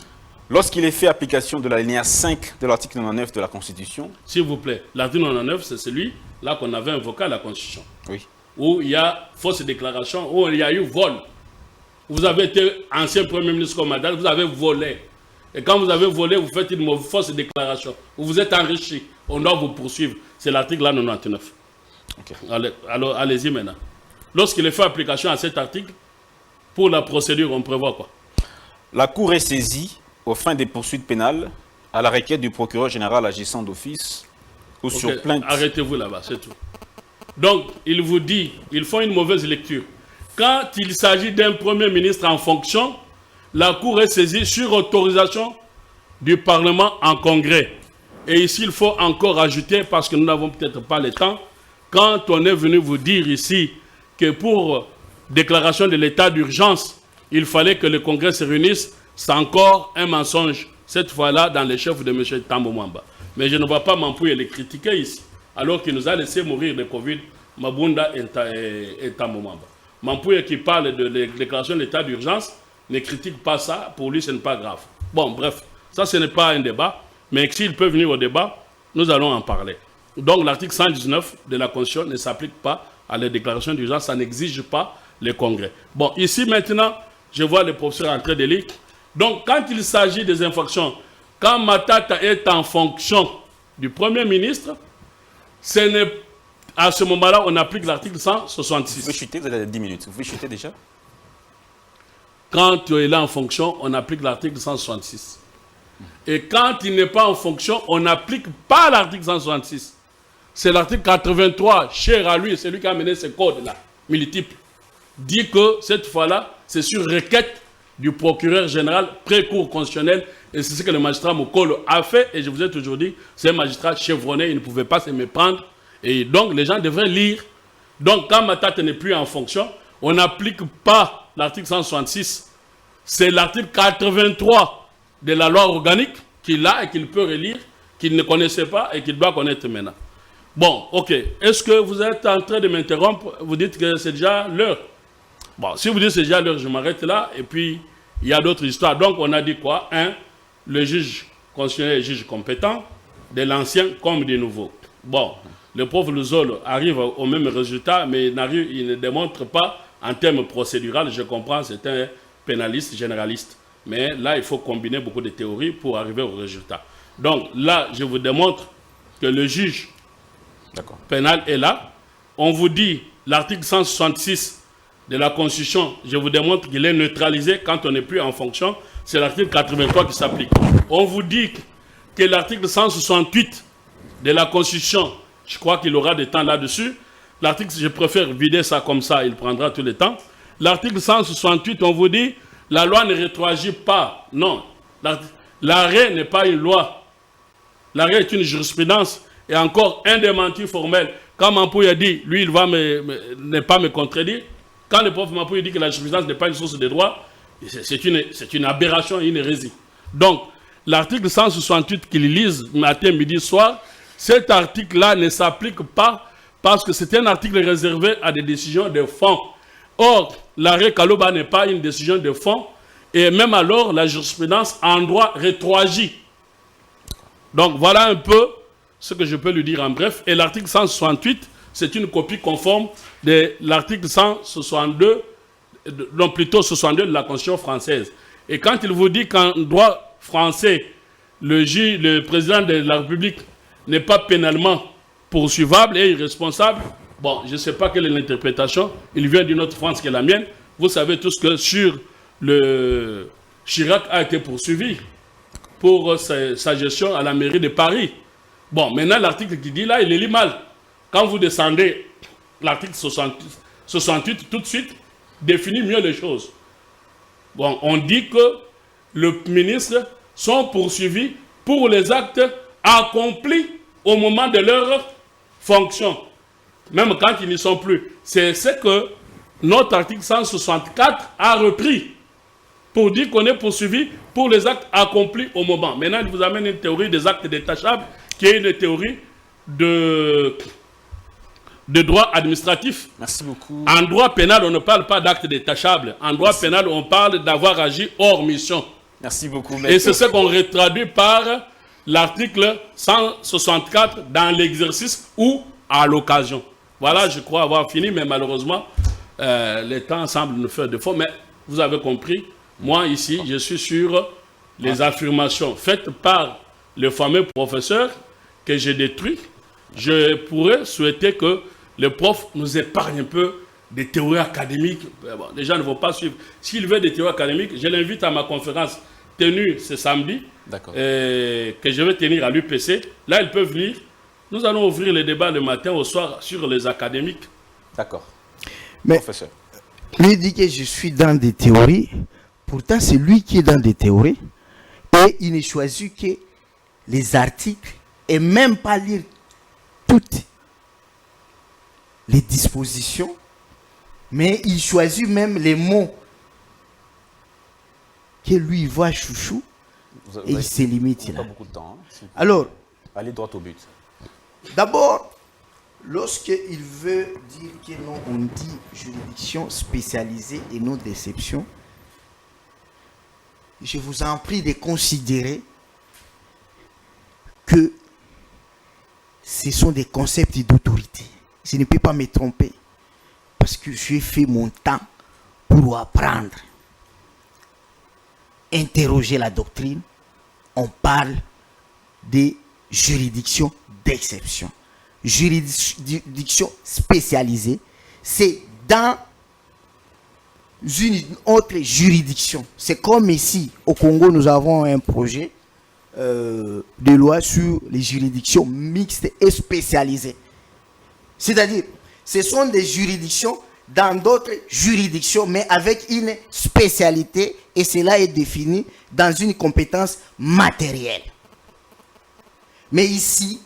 Speaker 1: Lorsqu'il est fait application de l'alinéa 5 de l'article 99 de la Constitution.
Speaker 3: S'il vous plaît. L'article 99, c'est celui là qu'on avait invoqué à la Constitution.
Speaker 1: Oui. Où
Speaker 3: il y a fausse déclaration, où il y a eu vol. Vous avez été ancien Premier ministre comme madame, vous avez volé. Et quand vous avez volé, vous faites une fausse déclaration. Vous vous êtes enrichi. On doit vous poursuivre. C'est l'article 99. Okay. Alors, allez-y maintenant. Lorsqu'il est fait application à cet article, pour la procédure, on prévoit quoi?
Speaker 1: La Cour est saisie aux fins des poursuites pénales à la requête du procureur général agissant d'office ou sur plainte.
Speaker 3: Arrêtez-vous là-bas, c'est tout. Donc, il vous dit, ils font une mauvaise lecture. Quand il s'agit d'un Premier ministre en fonction, la Cour est saisie sur autorisation du Parlement en congrès. Et ici, il faut encore ajouter, parce que nous n'avons peut-être pas le temps, quand on est venu vous dire ici que pour déclaration de l'état d'urgence, il fallait que le congrès se réunisse, c'est encore un mensonge, cette fois-là dans les chefs de M. Tambo Mwamba. Mais je ne vois pas Mampouy les critiquer ici, alors qu'il nous a laissé mourir de Covid, Mabunda et Tambo Mwamba. Mampouy qui parle de déclaration de l'état d'urgence ne critique pas ça, pour lui ce n'est pas grave. Bon, bref, ça ce n'est pas un débat, Mais s'il peut venir au débat, nous allons en parler. Donc l'article 119 de la Constitution ne s'applique pas à la déclaration d'urgence, ça n'exige pas les congrès. Bon, ici maintenant, je vois le professeur en train de lire. Donc quand il s'agit des infractions, quand Matata est en fonction du Premier ministre, à ce moment-là, on applique l'article 166.
Speaker 1: Vous pouvez chuter, vous avez 10 minutes. Vous pouvez chuter déjà?
Speaker 3: Quand il est là en fonction, on applique l'article 166. Et quand il n'est pas en fonction, on n'applique pas l'article 166. C'est l'article 83, cher à lui, c'est lui qui a amené ce code-là, multiple, dit que cette fois-là, c'est sur requête du procureur général pré-cour constitutionnel, et c'est ce que le magistrat Mokolo a fait, et je vous ai toujours dit, c'est un magistrat chevronné, il ne pouvait pas se méprendre, et donc les gens devraient lire. Donc quand Matata n'est plus en fonction, on n'applique pas l'article 166, c'est l'article 83 de la loi organique qu'il a et qu'il peut relire, qu'il ne connaissait pas et qu'il doit connaître maintenant. Bon, ok. Est-ce que vous êtes en train de m'interrompre? Vous dites que c'est déjà l'heure. Bon, si vous dites que c'est déjà l'heure, je m'arrête là. Et puis, il y a d'autres histoires. Donc, on a dit quoi? Le juge constitutionnel est juge compétent, de l'ancien comme du nouveau. Bon, le prof Luzolo arrive au même résultat, mais il ne démontre pas en termes procéduraux. Je comprends, c'est un pénaliste, généraliste. Mais là, il faut combiner beaucoup de théories pour arriver au résultat. Donc, là, je vous démontre que le juge pénal est là. On vous dit l'article 166 de la Constitution, je vous démontre qu'il est neutralisé quand on n'est plus en fonction. C'est l'article 83 qui s'applique. On vous dit que l'article 168 de la Constitution, je crois qu'il aura des temps là-dessus. L'article, je préfère vider ça comme ça, il prendra tout le temps. L'article 168, on vous dit, la loi ne rétroagit pas. Non, l'arrêt n'est pas une loi. L'arrêt est une jurisprudence. Et encore un démenti formel. Quand Mampouy a dit, lui, il va ne pas me contredire. Quand le prof Mampouy dit que la jurisprudence n'est pas une source de droit, c'est une aberration et une hérésie. Donc, l'article 168 qu'il lise matin, midi, soir, cet article-là ne s'applique pas parce que c'est un article réservé à des décisions de fond. Or, l'arrêt Kaloba n'est pas une décision de fond et même alors, la jurisprudence en droit rétroagit. Donc, voilà un peu ce que je peux lui dire en bref. Et l'article 168, c'est une copie conforme de l'article 162, non plutôt 62 de la Constitution française. Et quand il vous dit qu'en droit français, le président de la République n'est pas pénalement poursuivable et irresponsable, bon, je ne sais pas quelle est l'interprétation, il vient d'une autre France que la mienne. Vous savez tous que sur le Chirac a été poursuivi pour sa gestion à la mairie de Paris. Bon, maintenant, l'article qui dit là, il est lit mal. Quand vous descendez l'article 68, tout de suite, définit mieux les choses. Bon, on dit que les ministres sont poursuivis pour les actes accomplis au moment de leur fonction, même quand ils n'y sont plus. C'est ce que notre article 164 a repris pour dire qu'on est poursuivi pour les actes accomplis au moment. Maintenant, il vous amène une théorie des actes détachables qui est une théorie de droit administratif.
Speaker 1: Merci beaucoup.
Speaker 3: En droit pénal, on ne parle pas d'actes détachables. En droit pénal, on parle d'avoir agi hors mission.
Speaker 1: Merci beaucoup.
Speaker 3: Et c'est ce qu'on retraduit par l'article 164 dans l'exercice ou à l'occasion. Voilà, je crois avoir fini, mais malheureusement, le temps semble nous faire défaut. Mais vous avez compris, moi ici, je suis sur les affirmations faites par le fameux professeur que j'ai détruit. Je pourrais souhaiter que le prof nous épargne un peu des théories académiques. Bon, les gens ne vont pas suivre. S'il veut des théories académiques, je l'invite à ma conférence tenue ce samedi, que je vais tenir à l'UPC. Là, ils peuvent venir. Nous allons ouvrir les débats le matin au soir sur les académiques.
Speaker 1: D'accord.
Speaker 2: Mais
Speaker 1: professeur,
Speaker 2: lui dit que je suis dans des théories. Pourtant, c'est lui qui est dans des théories. Et il ne choisit que les articles et même pas lire toutes les dispositions, mais il choisit même les mots que lui voit chouchou et il se limite là.
Speaker 1: Pas beaucoup de temps. Hein,
Speaker 2: alors,
Speaker 1: allez droit au but.
Speaker 2: D'abord, lorsqu'il veut dire que non, on dit juridiction spécialisée et non d'exception, je vous en prie de considérer que ce sont des concepts d'autorité. Je ne peux pas me tromper parce que j'ai fait mon temps pour apprendre. Interroger la doctrine, on parle des juridictions d'exception. Juridiction spécialisée, c'est dans une autre juridiction. C'est comme ici, au Congo, nous avons un projet de loi sur les juridictions mixtes et spécialisées. C'est-à-dire, ce sont des juridictions dans d'autres juridictions, mais avec une spécialité, et cela est défini dans une compétence matérielle. Mais ici,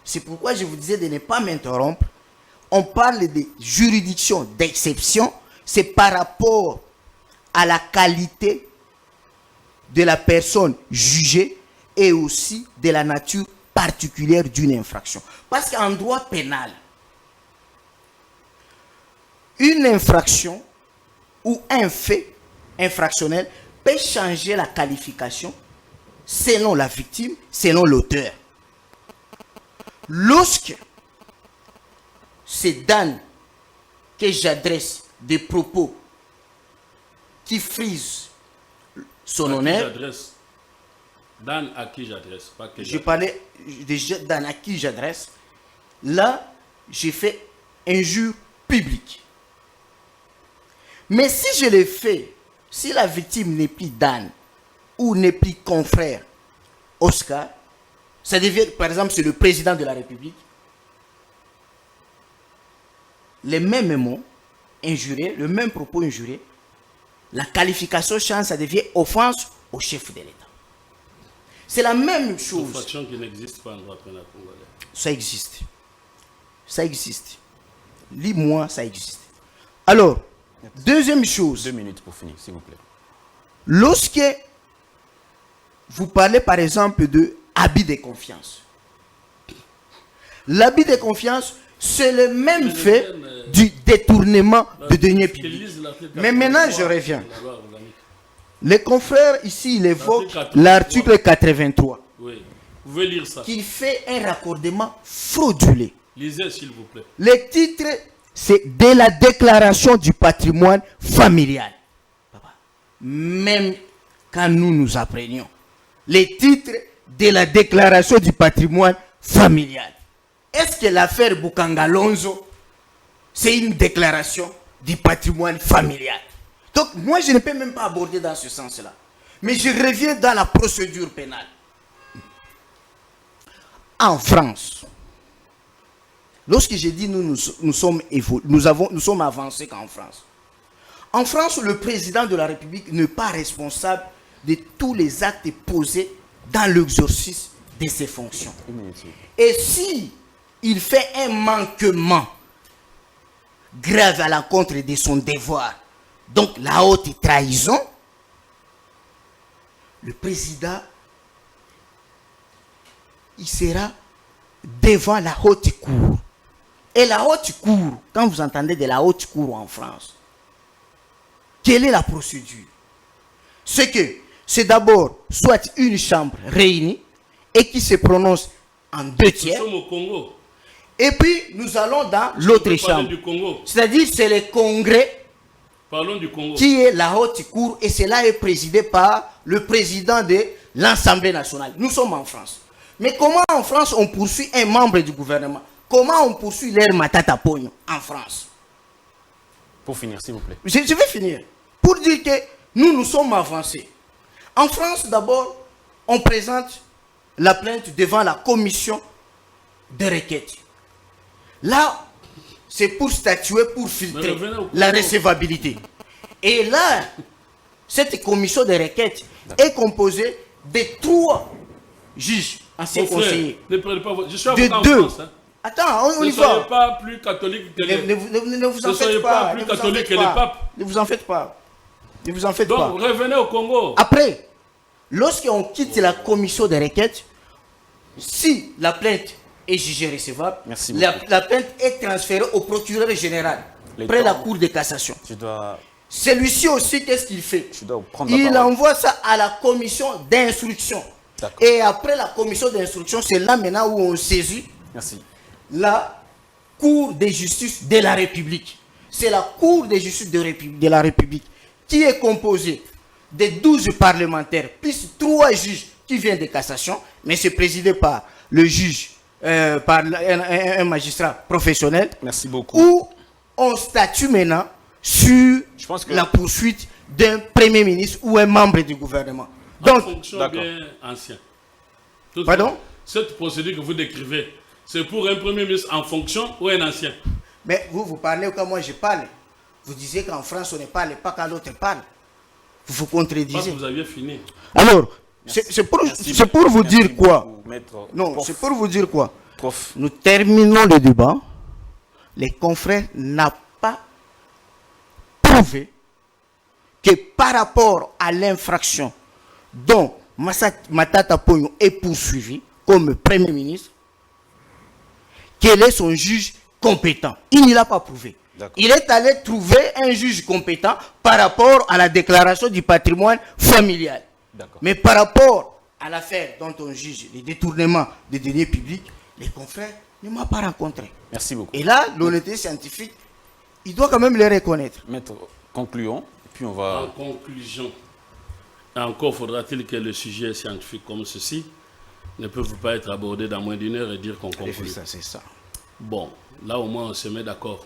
Speaker 2: c'est pourquoi je vous disais de ne pas m'interrompre, on parle de juridictions d'exception, c'est par rapport à la qualité de la personne jugée et aussi de la nature particulière d'une infraction. Parce qu'en droit pénal, une infraction ou un fait infractionnel peut changer la qualification selon la victime, selon l'auteur. Lorsque c'est Dan que j'adresse des propos qui frisent son honneur.
Speaker 3: Dan à qui j'adresse, pas que
Speaker 2: je parlais déjà Dan à qui j'adresse. Là, j'ai fait injure publique. Mais si je le fais, si la victime n'est plus Dan ou n'est plus confrère Oscar, ça devient, par exemple, c'est le président de la République, les mêmes mots injuriés, le même propos injurié, la qualification change, ça devient offense au chef de l'État. C'est la même chose.
Speaker 3: Une infraction qui n'existe pas en droit pénal congolais.
Speaker 2: Ça existe. Ça existe. Lis-moi, ça existe. Alors, deuxième chose.
Speaker 1: 2 minutes pour finir, s'il vous plaît.
Speaker 2: Lorsque vous parlez, par exemple, de habit de confiance. L'habit de confiance, c'est le même fait du détournement de deniers publics. Mais maintenant, je reviens. Les confrères, ici, ils évoquent l'article 83.
Speaker 3: Oui. Vous pouvez lire ça.
Speaker 2: Qui fait un raccordement frauduleux.
Speaker 3: Lisez, s'il vous plaît.
Speaker 2: Le titre, c'est de la déclaration du patrimoine familial. Papa, même quand nous apprenions les titres de la déclaration du patrimoine familial. Est-ce que l'affaire Boukangalonzo, c'est une déclaration du patrimoine familial? Donc, moi, je ne peux même pas aborder dans ce sens-là. Mais je reviens dans la procédure pénale. En France, lorsque j'ai dit nous sommes avancés qu'en France. En France, le président de la République n'est pas responsable de tous les actes posés dans l'exercice de ses fonctions. Et si il fait un manquement grave à l'encontre de son devoir, donc la haute trahison, le président, il sera devant la haute cour. Et la haute cour, quand vous entendez de la haute cour en France, quelle est la procédure? C'est que c'est d'abord soit une chambre réunie et qui se prononce en 2 tiers.
Speaker 3: Nous sommes au Congo.
Speaker 2: Et puis nous allons dans l'autre chambre. C'est-à-dire c'est le congrès.
Speaker 3: Parlons du Congo.
Speaker 2: Qui est la haute cour, et cela est présidé par le président de l'Assemblée nationale. Nous sommes en France. Mais comment en France on poursuit un membre du gouvernement? Comment on poursuit l'air Matata Pogno en France?
Speaker 1: Pour finir, s'il vous plaît.
Speaker 2: Je vais finir. Pour dire que nous sommes avancés. En France, d'abord, on présente la plainte devant la commission de requête. Là, c'est pour statuer, pour filtrer la recevabilité. Et là, cette commission de requête est composée de 3 juges, anciens conseillers.
Speaker 3: Ne prenez pas votre... Je suis avocat en France. Hein.
Speaker 2: Attends, on y va.
Speaker 3: Ne soyez pas plus catholique que les...
Speaker 2: Ne vous en faites pas.
Speaker 3: Ne soyez pas plus catholique que les papes.
Speaker 2: Ne vous en faites pas. Ne vous en faites
Speaker 3: pas.
Speaker 2: Donc,
Speaker 3: revenez au Congo.
Speaker 2: Après, lorsqu'on quitte la commission de requête, si la plainte est jugée recevable, la plainte est transférée au procureur général, près la cour de cassation. Celui-ci aussi, qu'est-ce qu'il fait? Il envoie ça à la commission d'instruction. Et après la commission d'instruction, c'est là maintenant où on saisit la Cour de justice de la République. C'est la Cour de justice de la République qui est composée de 12 parlementaires, plus 3 juges qui viennent de cassation, mais c'est présidé par le juge, par un magistrat professionnel.
Speaker 1: Merci beaucoup.
Speaker 2: Où on statue maintenant sur la poursuite d'un premier ministre ou un membre du gouvernement. Donc,
Speaker 3: en fonction bien ancien.
Speaker 2: Pardon?
Speaker 3: Cette procédure que vous décrivez, c'est pour un premier ministre en fonction ou un ancien?
Speaker 2: Mais vous parlez comme moi je parle. Vous disiez qu'en France on ne parle pas quand l'autre parle. Vous vous contredisez.
Speaker 3: Vous aviez fini.
Speaker 2: Alors, c'est pour vous dire quoi? Non, c'est pour vous dire quoi?
Speaker 1: Prof.
Speaker 2: Nous terminons le débat. Les confrères n'ont pas prouvé que par rapport à l'infraction dont Matata Ponyo est poursuivi comme Premier ministre, quel est son juge compétent? Il ne l'a pas prouvé. Il est allé trouver un juge compétent par rapport à la déclaration du patrimoine familial. Mais par rapport à l'affaire dont on juge les détournements des deniers publics, les confrères ne m'ont pas rencontré.
Speaker 1: Merci beaucoup.
Speaker 2: Et là, l'honnêteté scientifique, il doit quand même les reconnaître.
Speaker 1: Maître, concluons, puis on va...
Speaker 3: En conclusion, encore faudra-t-il que le sujet scientifique comme ceci ne peut pas être abordé dans moins d'une heure et dire qu'on conclut.
Speaker 2: C'est ça.
Speaker 3: Bon, là au moins on se met d'accord.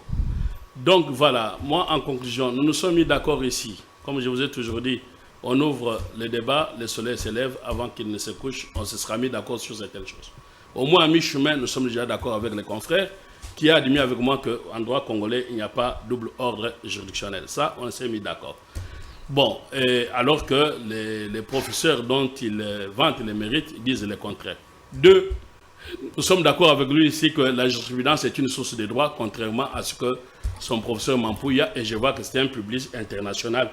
Speaker 3: Donc voilà, moi en conclusion, nous nous sommes mis d'accord ici. Comme je vous ai toujours dit, on ouvre le débat, le soleil se lève, avant qu'il ne se couche, on se sera mis d'accord sur certaines choses. Au moins à mi-chemin, nous sommes déjà d'accord avec les confrères qui a admis avec moi qu'en droit congolais, il n'y a pas double ordre juridictionnel. Ça, on s'est mis d'accord. Bon, alors que les professeurs dont ils vantent les mérites disent le contraire. Deux, nous sommes d'accord avec lui ici que la jurisprudence est une source de droit, contrairement à ce que son professeur Mampouya, et je vois que c'est un public international.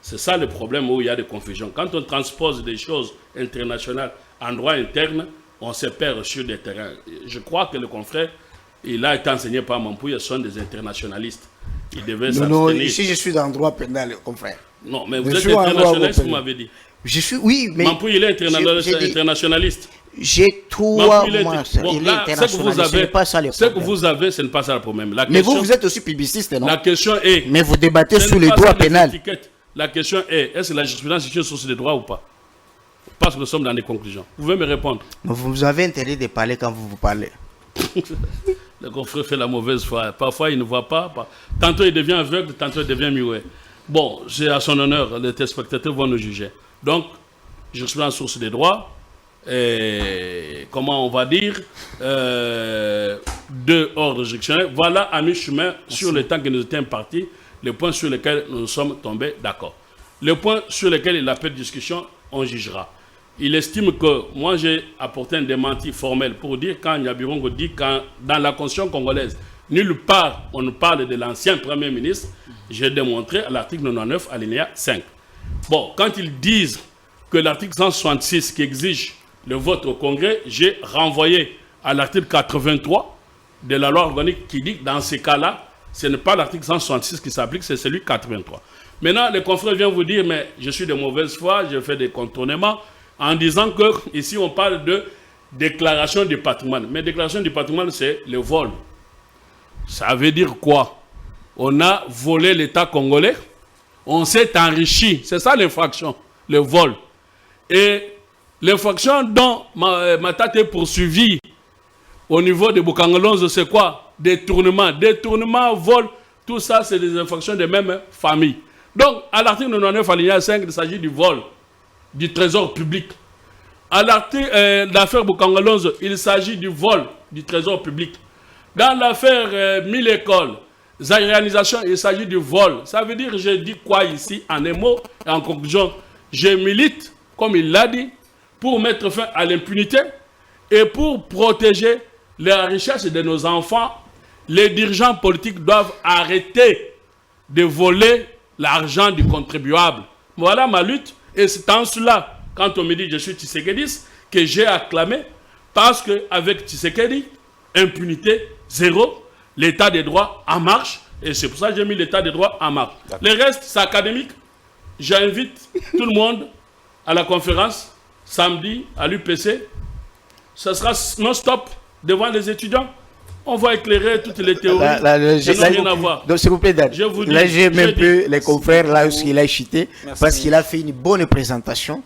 Speaker 3: C'est ça le problème où il y a des confusions. Quand on transpose des choses internationales en droit interne, on se perd sur des terrains. Je crois que le confrère, il a été enseigné par Mampouya, sont des internationalistes. Il devait s'abstenir.
Speaker 2: Non, ici je suis dans le droit pénal, confrère.
Speaker 3: Non, mais vous êtes internationaliste, vous m'avez dit.
Speaker 2: Je suis, oui, mais...
Speaker 3: Mampouya, il est internationaliste.
Speaker 2: J'ai trois mois.
Speaker 3: Il est internationaliste. Ce que vous avez, ce n'est pas ça le problème.
Speaker 2: Mais vous êtes aussi publiciste, non?
Speaker 3: La question est...
Speaker 2: Mais vous débattez sur le droit pénal.
Speaker 3: La question est que la jurisprudence est une source de droit ou pas? Parce que nous sommes dans des conclusions. Vous pouvez me répondre?
Speaker 2: Vous avez intérêt de parler quand vous parlez.
Speaker 3: Le confrère fait la mauvaise foi. Parfois, il ne voit pas. Tantôt, il devient aveugle, tantôt, il devient muet. Bon, c'est à son honneur. Les téléspectateurs vont nous juger. Donc, jurisprudence source des droits. Et comment on va dire, deux ordres juridictionnels. Voilà, à mi-chemin, sur le temps que nous étions impartis, les points sur lesquels nous sommes tombés d'accord. Les points sur lesquels il a fait de discussion, on jugera. Il estime que moi j'ai apporté un démenti formel pour dire quand Nyabirongo dit que dans la Constitution congolaise, nulle part on ne parle de l'ancien Premier ministre, j'ai démontré à l'article 99 alinéa 5. Bon, quand ils disent que l'article 166 qui exige le vote au Congrès, j'ai renvoyé à l'article 83 de la loi organique qui dit que dans ces cas-là, ce n'est pas l'article 166 qui s'applique, c'est celui 83. Maintenant, les confrères viennent vous dire, mais je suis de mauvaise foi, je fais des contournements, en disant que ici on parle de déclaration du patrimoine. Mais déclaration du patrimoine, c'est le vol. Ça veut dire quoi? On a volé l'État congolais, on s'est enrichi. C'est ça l'infraction, le vol. Et l'infraction dont Matata est poursuivi au niveau de Bukangolonzo, c'est quoi? Détournement, vol, tout ça, c'est des infractions de même famille. Donc, à l'article 99, alinéa 5, il s'agit du vol du trésor public. À l'article l'affaire Bukangolonzo, il s'agit du vol du trésor public. Dans l'affaire 1000 écoles, zaïranisation, il s'agit du vol. Ça veut dire, je dis quoi ici, en un mot, et en conclusion, je milite, comme il l'a dit, pour mettre fin à l'impunité et pour protéger la richesse de nos enfants. Les dirigeants politiques doivent arrêter de voler l'argent du contribuable. Voilà ma lutte. Et c'est en cela, quand on me dit que je suis Tshisekediste, que j'ai acclamé, parce qu'avec Tshisekedi, impunité zéro, l'état des droits en marche, et c'est pour ça que j'ai mis l'état des droits en marche. Le reste, c'est académique. J'invite tout le monde à la conférence. samedi à l'UPC, ce sera non-stop devant les étudiants. On va éclairer toutes les théories qui n'ont rien à voir.
Speaker 2: Donc, s'il vous plaît, Dan,
Speaker 3: Je vous dis,
Speaker 2: là, j'aime un peu les confrères, là où
Speaker 1: beaucoup.
Speaker 2: il a chuté,
Speaker 1: Merci.
Speaker 2: parce qu'il a fait une bonne présentation.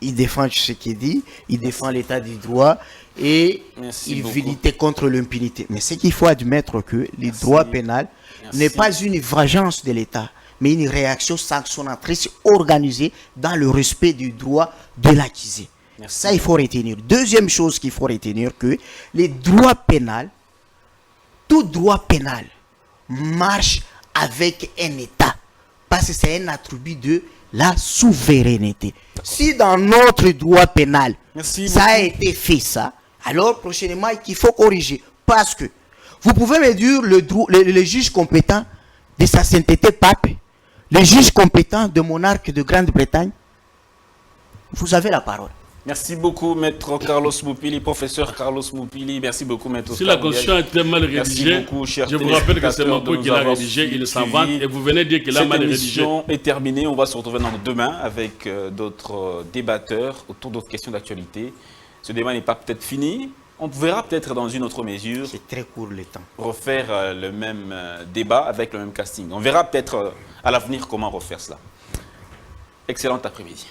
Speaker 2: Il défend ce qu'il dit, il défend l'état du droit et
Speaker 1: Merci
Speaker 2: il
Speaker 1: beaucoup.
Speaker 2: veut lutter contre l'impunité. Mais ce qu'il faut admettre que le droit pénal n'est pas une vengeance de l'État, mais une réaction sanctionnatrice organisée dans le respect du droit de l'accusé.
Speaker 1: Merci.
Speaker 2: Ça, il faut retenir. Deuxième chose qu'il faut retenir, que les droits pénals, tout droit pénal marche avec un État, parce que c'est un attribut de la souveraineté. Si dans notre droit pénal,
Speaker 1: Merci
Speaker 2: ça a
Speaker 1: beaucoup.
Speaker 2: été fait ça, alors prochainement, il faut corriger. Parce que vous pouvez me dire le juge compétent de sa sainteté pape, le juge compétent de monarque de Grande-Bretagne, vous avez la parole.
Speaker 1: Merci beaucoup, maître Carlos Moupili, professeur Carlos Moupili. Merci beaucoup, maître
Speaker 3: Si la
Speaker 1: Oscar
Speaker 3: constitution
Speaker 1: Biel.
Speaker 3: était mal
Speaker 1: Merci
Speaker 3: rédigée,
Speaker 1: beaucoup, chers
Speaker 3: je vous rappelle que c'est
Speaker 1: téléspectateurs,
Speaker 3: Mampo
Speaker 1: de
Speaker 3: qui
Speaker 1: nous
Speaker 3: l'a
Speaker 1: avoir
Speaker 3: rédigé, il s'en
Speaker 1: suivis.
Speaker 3: vante, et vous venez dire qu'il a mal
Speaker 1: Cette
Speaker 3: rédigé.
Speaker 1: émission est terminée. On va se retrouver demain avec d'autres débatteurs autour d'autres questions d'actualité. Ce débat n'est pas peut-être fini. On verra peut-être dans une autre mesure
Speaker 2: C'est très court le temps.
Speaker 1: refaire le même débat avec le même casting. On verra peut-être à l'avenir comment refaire cela. Excellent après-midi.